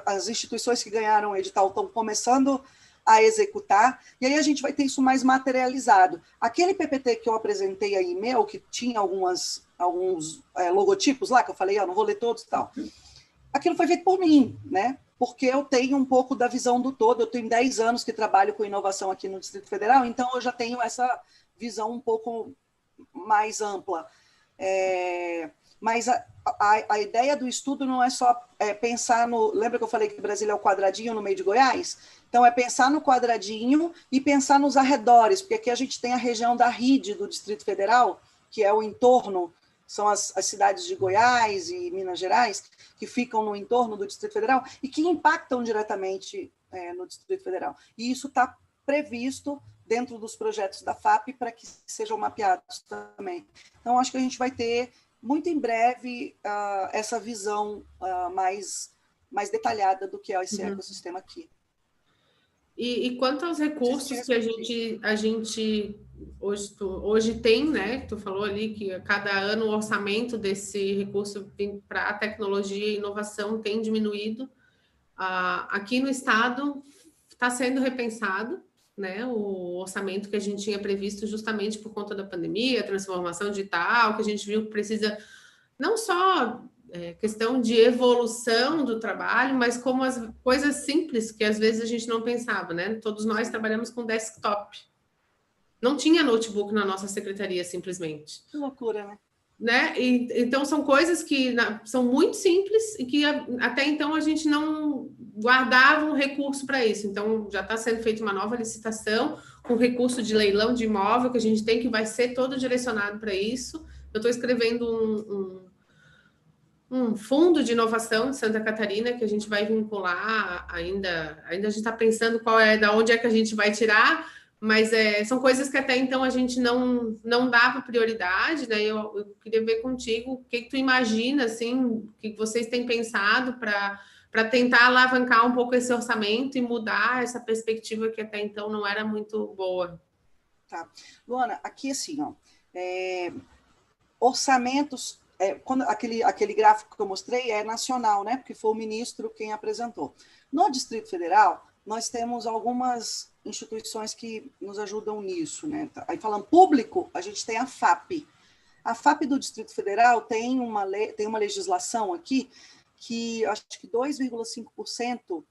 as instituições que ganharam o edital estão começando a executar, e aí a gente vai ter isso mais materializado. Aquele PPT que eu apresentei aí, meu, que tinha alguns logotipos lá, que eu falei, não vou ler todos e tal, aquilo foi feito por mim, né? Porque eu tenho um pouco da visão do todo, eu tenho 10 anos que trabalho com inovação aqui no Distrito Federal, então eu já tenho essa visão um pouco mais ampla. Mas a ideia do estudo não é só pensar no... Lembra que eu falei que Brasília é o quadradinho no meio de Goiás? Então, é pensar no quadradinho e pensar nos arredores, porque aqui a gente tem a região da RID do Distrito Federal, que é o entorno, são as cidades de Goiás e Minas Gerais, que ficam no entorno do Distrito Federal e que impactam diretamente no Distrito Federal. E isso está previsto dentro dos projetos da FAP para que sejam mapeados também. Então, acho que a gente vai ter, muito em breve, essa visão mais detalhada do que é esse ecossistema aqui. E quanto aos recursos que a gente hoje tem, né? Tu falou ali que a cada ano o orçamento desse recurso para a tecnologia e inovação tem diminuído. Aqui no estado está sendo repensado, né? O orçamento que a gente tinha previsto justamente por conta da pandemia, transformação digital, que a gente viu que precisa não só questão de evolução do trabalho, mas como as coisas simples que às vezes a gente não pensava, né? Todos nós trabalhamos com desktop. Não tinha notebook na nossa secretaria, simplesmente. Que loucura, né? Então, são coisas que são muito simples e que até então a gente não guardava um recurso para isso. Então, já está sendo feita uma nova licitação com recurso de leilão de imóvel que a gente tem, que vai ser todo direcionado para isso. Eu estou escrevendo um fundo de inovação de Santa Catarina que a gente vai vincular ainda a gente está pensando da onde é que a gente vai tirar, mas são coisas que até então a gente não dava prioridade, né? Eu queria ver contigo o que tu imagina, assim, o que vocês têm pensado para tentar alavancar um pouco esse orçamento e mudar essa perspectiva que até então não era muito boa. Tá. Luana, aqui assim, orçamentos... quando aquele gráfico que eu mostrei é nacional, né? Porque foi o ministro quem apresentou. No Distrito Federal, nós temos algumas instituições que nos ajudam nisso, né? Aí falando público, a gente tem a FAP. A FAP do Distrito Federal tem uma legislação aqui que acho que 2,5%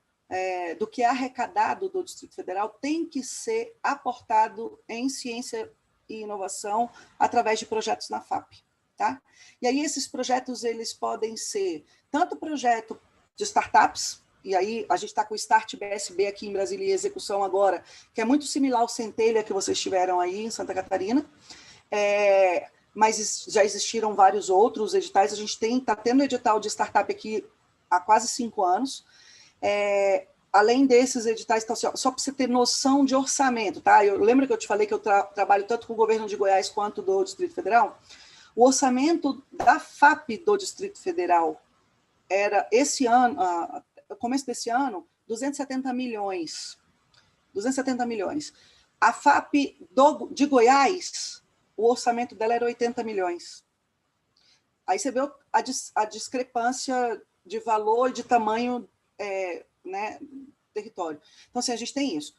do que é arrecadado do Distrito Federal tem que ser aportado em ciência e inovação através de projetos na FAP. Tá? E aí esses projetos eles podem ser tanto projeto de startups, e aí a gente está com o Start BSB aqui em Brasília em execução agora, que é muito similar ao Centelha que vocês tiveram aí em Santa Catarina, mas já existiram vários outros editais, a gente está tendo edital de startup aqui há quase 5 anos, além desses editais, então, só para você ter noção de orçamento, tá? Eu lembro que eu te falei que eu trabalho tanto com o governo de Goiás quanto do Distrito Federal. O orçamento da FAP do Distrito Federal era, esse ano, no começo desse ano, 270 milhões. 270 milhões. A FAP de Goiás, o orçamento dela era 80 milhões. Aí você vê a discrepância de valor e de tamanho, né, do território. Então, assim, a gente tem isso.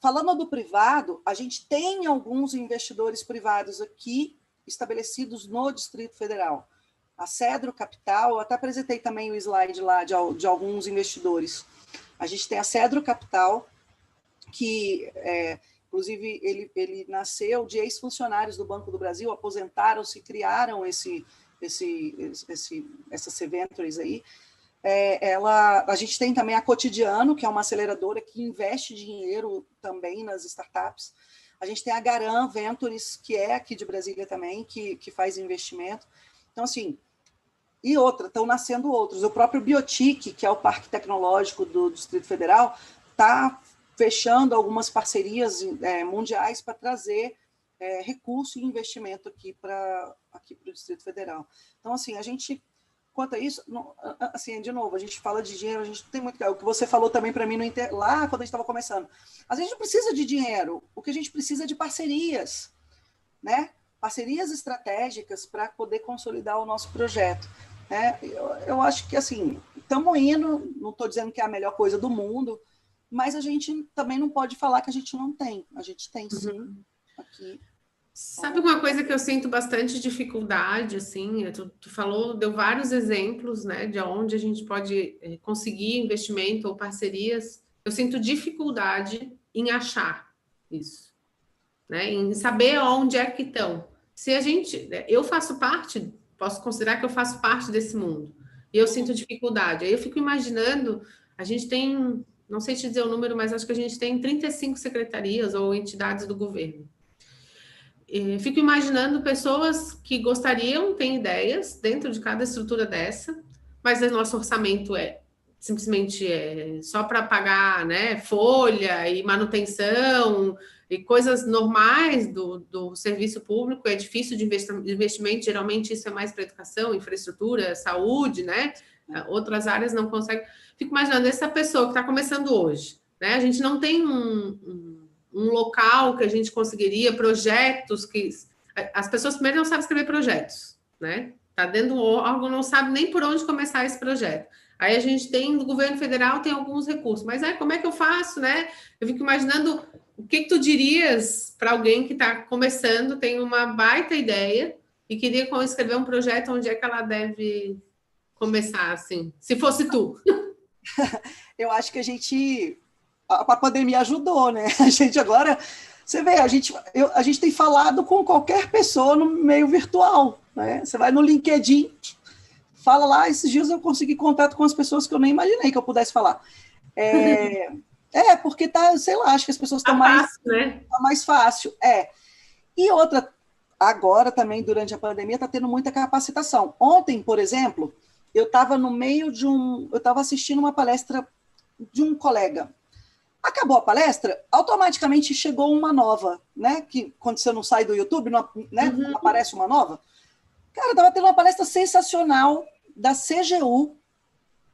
Falando do privado, a gente tem alguns investidores privados aqui, estabelecidos no Distrito Federal. A Cedro Capital, eu até apresentei também o slide lá de alguns investidores. A gente tem a Cedro Capital, que, inclusive, ele nasceu de ex-funcionários do Banco do Brasil, aposentaram-se, criaram essas C-Ventures aí. A gente tem também a Cotidiano, que é uma aceleradora que investe dinheiro também nas startups. A gente tem a Garan Ventures, que é aqui de Brasília também, que faz investimento. Então, assim, e estão nascendo outros. O próprio Biotic, que é o Parque Tecnológico do Distrito Federal, está fechando algumas parcerias mundiais para trazer recurso e investimento aqui para o Distrito Federal. Então, assim, a gente quanto a isso, não, assim, de novo, a gente fala de dinheiro, a gente não tem muito... O que você falou também para mim lá quando a gente estava começando. A gente não precisa de dinheiro, o que a gente precisa é de parcerias, né? Parcerias estratégicas para poder consolidar o nosso projeto. Né? Eu acho que, assim, estamos indo, não estou dizendo que é a melhor coisa do mundo, mas a gente também não pode falar que a gente não tem. A gente tem, sim, aqui. Sabe uma coisa que eu sinto bastante dificuldade, assim, tu falou, deu vários exemplos, né, de onde a gente pode conseguir investimento ou parcerias. Eu sinto dificuldade em achar isso, né, em saber onde é que estão. Se a gente, eu faço parte, posso considerar que eu faço parte desse mundo, e eu sinto dificuldade. Aí eu fico imaginando, a gente tem, não sei te dizer o número, mas acho que a gente tem 35 secretarias ou entidades do governo. Fico imaginando pessoas que gostariam, têm ideias dentro de cada estrutura dessa, mas o nosso orçamento é simplesmente só para pagar, né, folha e manutenção e coisas normais do serviço público. É difícil de investimento, geralmente isso é mais para educação, infraestrutura, saúde, né? Outras áreas não conseguem. Fico imaginando essa pessoa que está começando hoje, né? A gente não tem um local que a gente conseguiria, projetos que... As pessoas primeiro não sabem escrever projetos, né? Tá dentro do órgão, não sabe nem por onde começar esse projeto. Aí a gente tem, no governo federal, tem alguns recursos. Mas como é que eu faço, né? Eu fico imaginando o que tu dirias para alguém que está começando, tem uma baita ideia e queria escrever um projeto, onde é que ela deve começar, assim? Se fosse tu. Eu acho que a pandemia ajudou, né? A gente agora, você vê, a gente tem falado com qualquer pessoa no meio virtual, né? Você vai no LinkedIn, fala lá, esses dias eu consegui contato com as pessoas que eu nem imaginei que eu pudesse falar. Porque tá, sei lá, acho que as pessoas estão mais fácil. E outra, agora também, durante a pandemia, está tendo muita capacitação. Ontem, por exemplo, eu estava no meio eu estava assistindo uma palestra de um colega. Acabou a palestra, automaticamente chegou uma nova, né? Que quando você não sai do YouTube, não aparece uma nova. Cara, estava tendo uma palestra sensacional da CGU,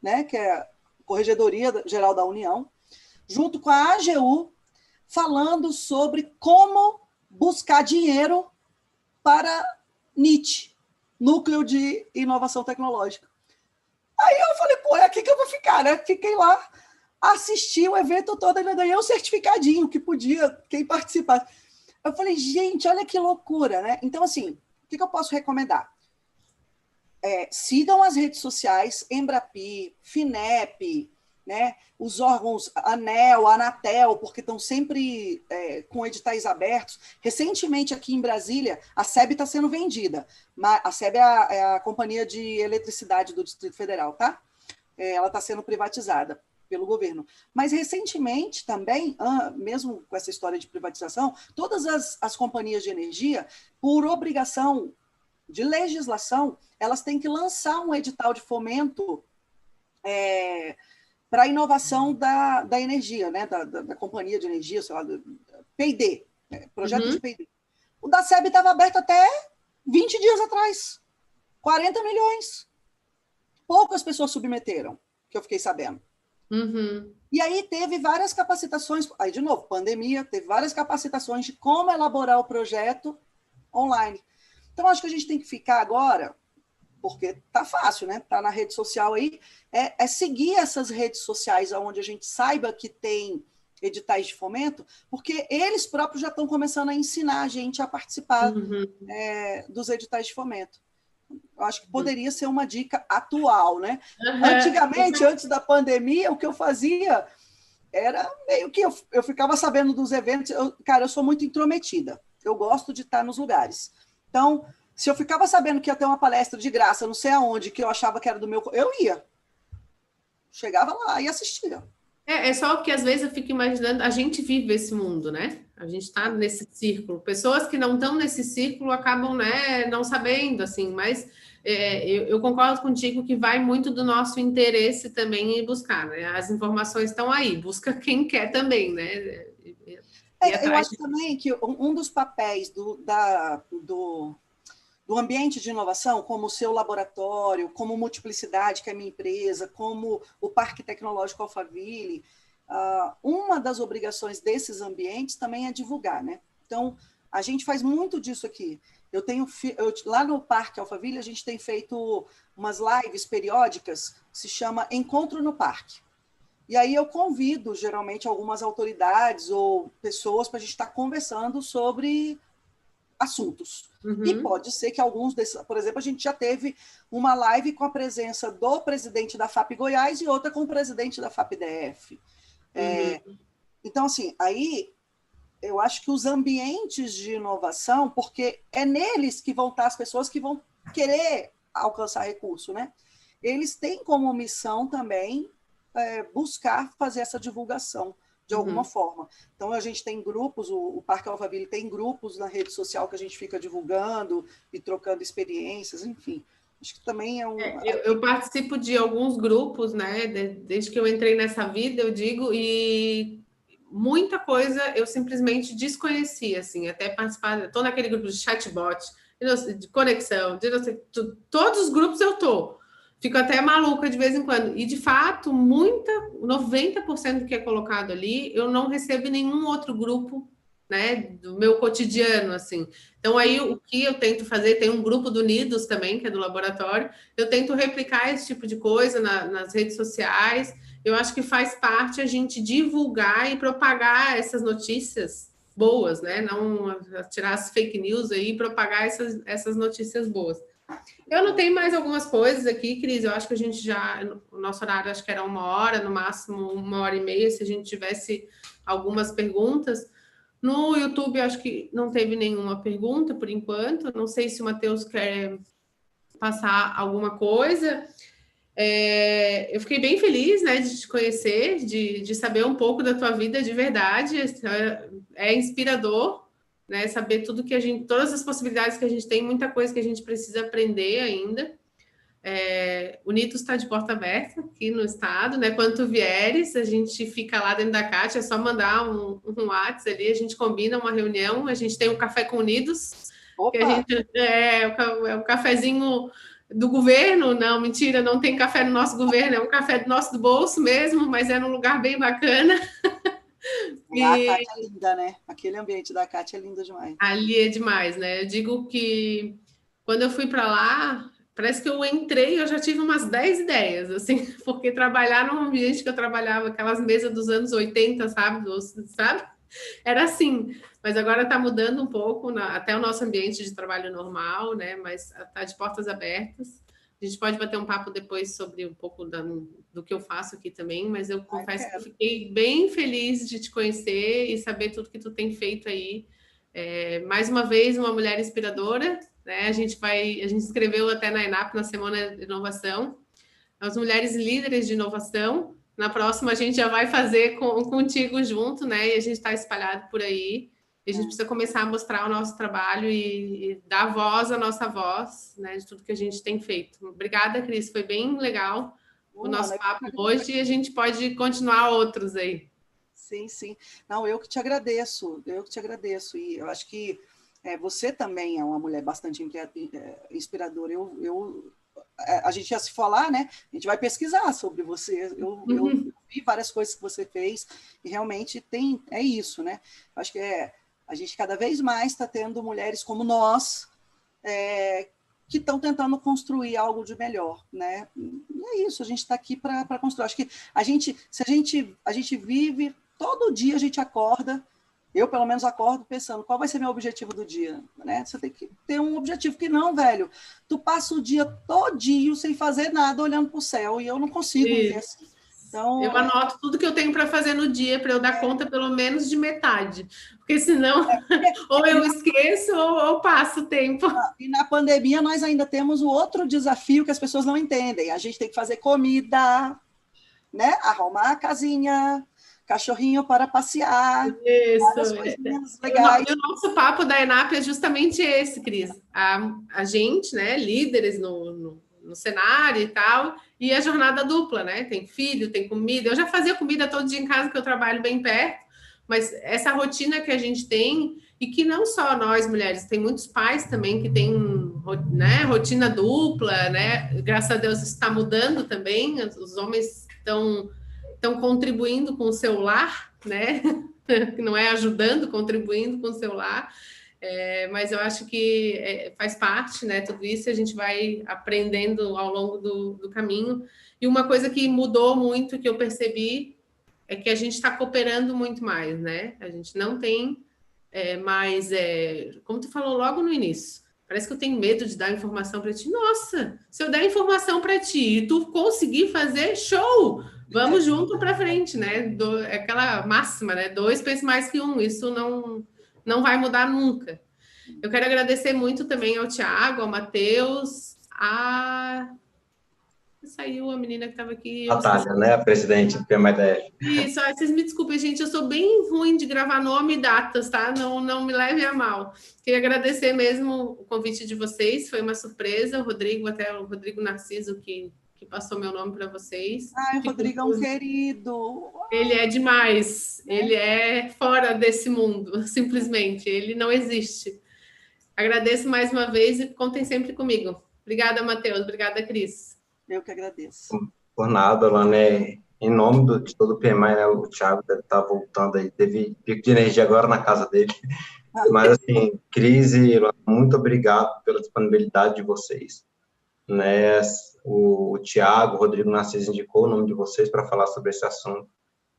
né? Que é a Corregedoria Geral da União, junto com a AGU, falando sobre como buscar dinheiro para NIT, Núcleo de Inovação Tecnológica. Aí eu falei, pô, é aqui que eu vou ficar, né? Fiquei lá, assisti o evento todo, ainda ganhei um certificadinho que podia, quem participasse. Eu falei, gente, olha que loucura, né? Então, assim, o que eu posso recomendar? Sigam as redes sociais, Embrapi, FINEP, né? Os órgãos ANEEL, Anatel, porque estão sempre com editais abertos. Recentemente, aqui em Brasília, a SEB está sendo vendida. A SEB é a Companhia de Eletricidade do Distrito Federal, tá? Ela está sendo privatizada pelo governo. Mas, recentemente, também, mesmo com essa história de privatização, todas as companhias de energia, por obrigação de legislação, elas têm que lançar um edital de fomento para a inovação da energia, né? Da companhia de energia, sei lá, P&D, projeto de P&D. O da SEB estava aberto até 20 dias atrás. 40 milhões. Poucas pessoas submeteram, que eu fiquei sabendo. E aí teve várias capacitações, aí de novo, pandemia, teve várias capacitações de como elaborar o projeto online. Então, acho que a gente tem que ficar agora, porque tá fácil, né? Tá na rede social aí, seguir essas redes sociais onde a gente saiba que tem editais de fomento, porque eles próprios já estão começando a ensinar a gente a participar dos editais de fomento. Eu acho que poderia ser uma dica atual, né? Antigamente, antes da pandemia, o que eu fazia era meio que eu ficava sabendo dos eventos. Eu sou muito intrometida. Eu gosto de estar nos lugares. Então, se eu ficava sabendo que ia ter uma palestra de graça, não sei aonde, que eu achava que era do meu... Eu ia. Chegava lá e assistia. Só que às vezes eu fico imaginando, a gente vive esse mundo, né? A gente está nesse círculo. Pessoas que não estão nesse círculo acabam, né, não sabendo, assim, mas eu concordo contigo que vai muito do nosso interesse também em buscar, né? As informações estão aí, busca quem quer também, né? Eu acho também que um dos papéis do ambiente de inovação, como o seu laboratório, como Multiplicidade, que é a minha empresa, como o Parque Tecnológico Alphaville, uma das obrigações desses ambientes também é divulgar, né? Então, a gente faz muito disso aqui. Lá no Parque Alphaville, a gente tem feito umas lives periódicas, se chama Encontro no Parque. E aí eu convido, geralmente, algumas autoridades ou pessoas para a gente estar conversando sobre assuntos. Uhum. E pode ser que alguns desses... Por exemplo, a gente já teve uma live com a presença do presidente da FAP Goiás e outra com o presidente da FAP-DF. Então, assim, aí eu acho que os ambientes de inovação, porque é neles que vão estar as pessoas que vão querer alcançar recurso, né? Eles têm como missão também buscar fazer essa divulgação de alguma forma. Então, a gente tem grupos, o Parque Alphaville tem grupos na rede social que a gente fica divulgando e trocando experiências, enfim. Acho que também é um... Eu participo de alguns grupos, né? Desde que eu entrei nessa vida, eu digo, e muita coisa eu simplesmente desconhecia, assim, até participar... Estou naquele grupo de chatbot, de conexão, todos os grupos eu estou. Fico até maluca de vez em quando. E, de fato, 90% do que é colocado ali, eu não recebo em nenhum outro grupo, né, do meu cotidiano, assim. Então, aí, o que eu tento fazer, tem um grupo do Unidos também, que é do laboratório, eu tento replicar esse tipo de coisa nas redes sociais. Eu acho que faz parte a gente divulgar e propagar essas notícias boas, né? Não tirar as fake news aí e propagar essas notícias boas. Eu anotei mais algumas coisas aqui, Cris. Eu acho que a gente já... O nosso horário acho que era 1 hora, no máximo 1h30, se a gente tivesse algumas perguntas. No YouTube, eu acho que não teve nenhuma pergunta, por enquanto. Não sei se o Matheus quer passar alguma coisa. Eu fiquei bem feliz, né, de te conhecer, de saber um pouco da tua vida de verdade. É inspirador, né, saber tudo que todas as possibilidades que a gente tem, muita coisa que a gente precisa aprender ainda. O Nitus está de porta aberta aqui no estado, né? Quando tu vieres, a gente fica lá dentro da Cátia, é só mandar um WhatsApp ali, a gente combina uma reunião, a gente tem um café com Unidos, que a gente, é o cafezinho do governo. Não, mentira, não tem café no nosso governo, é um café do nosso bolso mesmo, mas é num lugar bem bacana. A Cátia é linda, né? Aquele ambiente da Cátia é lindo demais. Ali é demais, né? Eu digo que quando eu fui para lá, parece que eu entrei, eu já tive umas 10 ideias, assim, porque trabalhar num ambiente que eu trabalhava, aquelas mesas dos anos 80, sabe? Era assim, mas agora está mudando um pouco, até o nosso ambiente de trabalho normal, né? Mas está de portas abertas. A gente pode bater um papo depois sobre um pouco do que eu faço aqui também, mas eu confesso que eu fiquei bem feliz de te conhecer e saber tudo que tu tem feito aí. Mais uma vez, uma mulher inspiradora, né? A gente escreveu até na ENAP, na Semana de Inovação, as mulheres líderes de inovação. Na próxima, a gente já vai fazer contigo junto, né? E a gente está espalhado por aí. E a gente precisa começar a mostrar o nosso trabalho e dar voz à nossa voz, né? De tudo que a gente tem feito. Obrigada, Cris. Foi bem legal o nosso papo hoje e a gente pode continuar outros aí. Sim, sim. Não, eu que te agradeço. E eu acho que você também é uma mulher bastante inspiradora. A gente ia se falar, né? A gente vai pesquisar sobre você. Eu vi várias coisas que você fez e realmente é isso, né? Acho que a gente cada vez mais está tendo mulheres como nós que estão tentando construir algo de melhor, né? E é isso, a gente está aqui para construir. Acho que a gente vive, todo dia a gente acorda. Eu, pelo menos, acordo pensando qual vai ser meu objetivo do dia, né? Você tem que ter um objetivo, que não, velho. Tu passa o dia todinho sem fazer nada, olhando para o céu, e eu não consigo viver assim. Então, eu anoto tudo que eu tenho para fazer no dia, para eu dar conta pelo menos de metade, porque senão ou eu esqueço ou passo o tempo. E na pandemia nós ainda temos o outro desafio que as pessoas não entendem. A gente tem que fazer comida, né? Arrumar a casinha, cachorrinho para passear, várias coisinhas legais. E o nosso papo da ENAP é justamente esse, Cris. A gente, né, líderes no cenário e tal, e a jornada dupla, né? Tem filho, tem comida. Eu já fazia comida todo dia em casa, que eu trabalho bem perto, mas essa rotina que a gente tem, e que não só nós mulheres, tem muitos pais também que têm né, rotina dupla, né? Graças a Deus isso está mudando também. Os homens estão contribuindo com o celular, né? Que não é ajudando, contribuindo com o celular. Mas eu acho que faz parte, né? Tudo isso a gente vai aprendendo ao longo do caminho. E uma coisa que mudou muito, que eu percebi, é que a gente está cooperando muito mais, né? A gente não tem mais, como tu falou logo no início, parece que eu tenho medo de dar informação para ti. Nossa, se eu der informação para ti e tu conseguir fazer, show! Vamos junto para frente, né? Aquela máxima, né? 2 pensa mais que 1. Isso não vai mudar nunca. Eu quero agradecer muito também ao Thiago, ao Matheus, Saiu a menina que estava aqui. Natália, né? A presidente do PMI-DF. Isso, vocês me desculpem, gente, eu sou bem ruim de gravar nome e datas, tá? Não me leve a mal. Queria agradecer mesmo o convite de vocês, foi uma surpresa. O Rodrigo Narciso, que passou meu nome para vocês. Ai, o Rodrigo é um querido. Ele é demais, ele é fora desse mundo, simplesmente, ele não existe. Agradeço mais uma vez e contem sempre comigo. Obrigada, Matheus, obrigada, Cris. Eu que agradeço. Por nada, Alana, em nome de todo o PMI, né, o Thiago deve estar voltando aí, teve pico de energia agora na casa dele. Mas, assim, Cris e Alana, muito obrigado pela disponibilidade de vocês. Né? O Thiago, o Rodrigo Narciso indicou o nome de vocês para falar sobre esse assunto.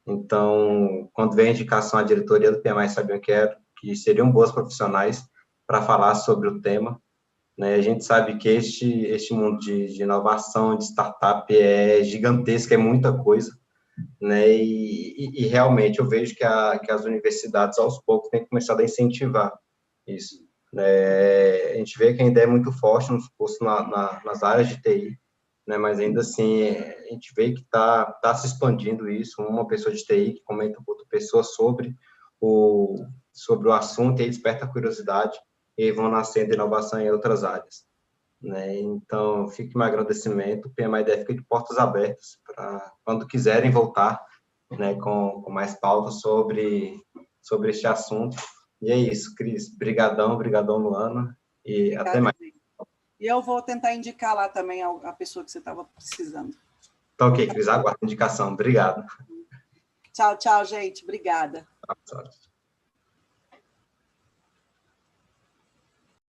Então, quando veio a indicação, a diretoria do PMI sabiam que seriam boas profissionais para falar sobre o tema. Né? A gente sabe que este mundo de inovação, de startup é gigantesco, é muita coisa, né? E realmente eu vejo que as universidades, aos poucos, têm começado a incentivar isso. Né? A gente vê que ainda é muito forte nos cursos nas áreas de TI, né? Mas ainda assim, a gente vê que está se expandindo isso, uma pessoa de TI que comenta com outra pessoa sobre o assunto, e aí desperta a curiosidade, e vão nascendo inovação em outras áreas. Né? Então, fique meu agradecimento, o PMI-DF fica de portas abertas para quando quiserem voltar, né, com mais pautas sobre este assunto. E é isso, Cris. Brigadão, Luana, e obrigada, até mais. E eu vou tentar indicar lá também a pessoa que você estava precisando. Tá ok, Cris, aguardo a indicação. Obrigado. Tchau, gente. Obrigada. Tchau.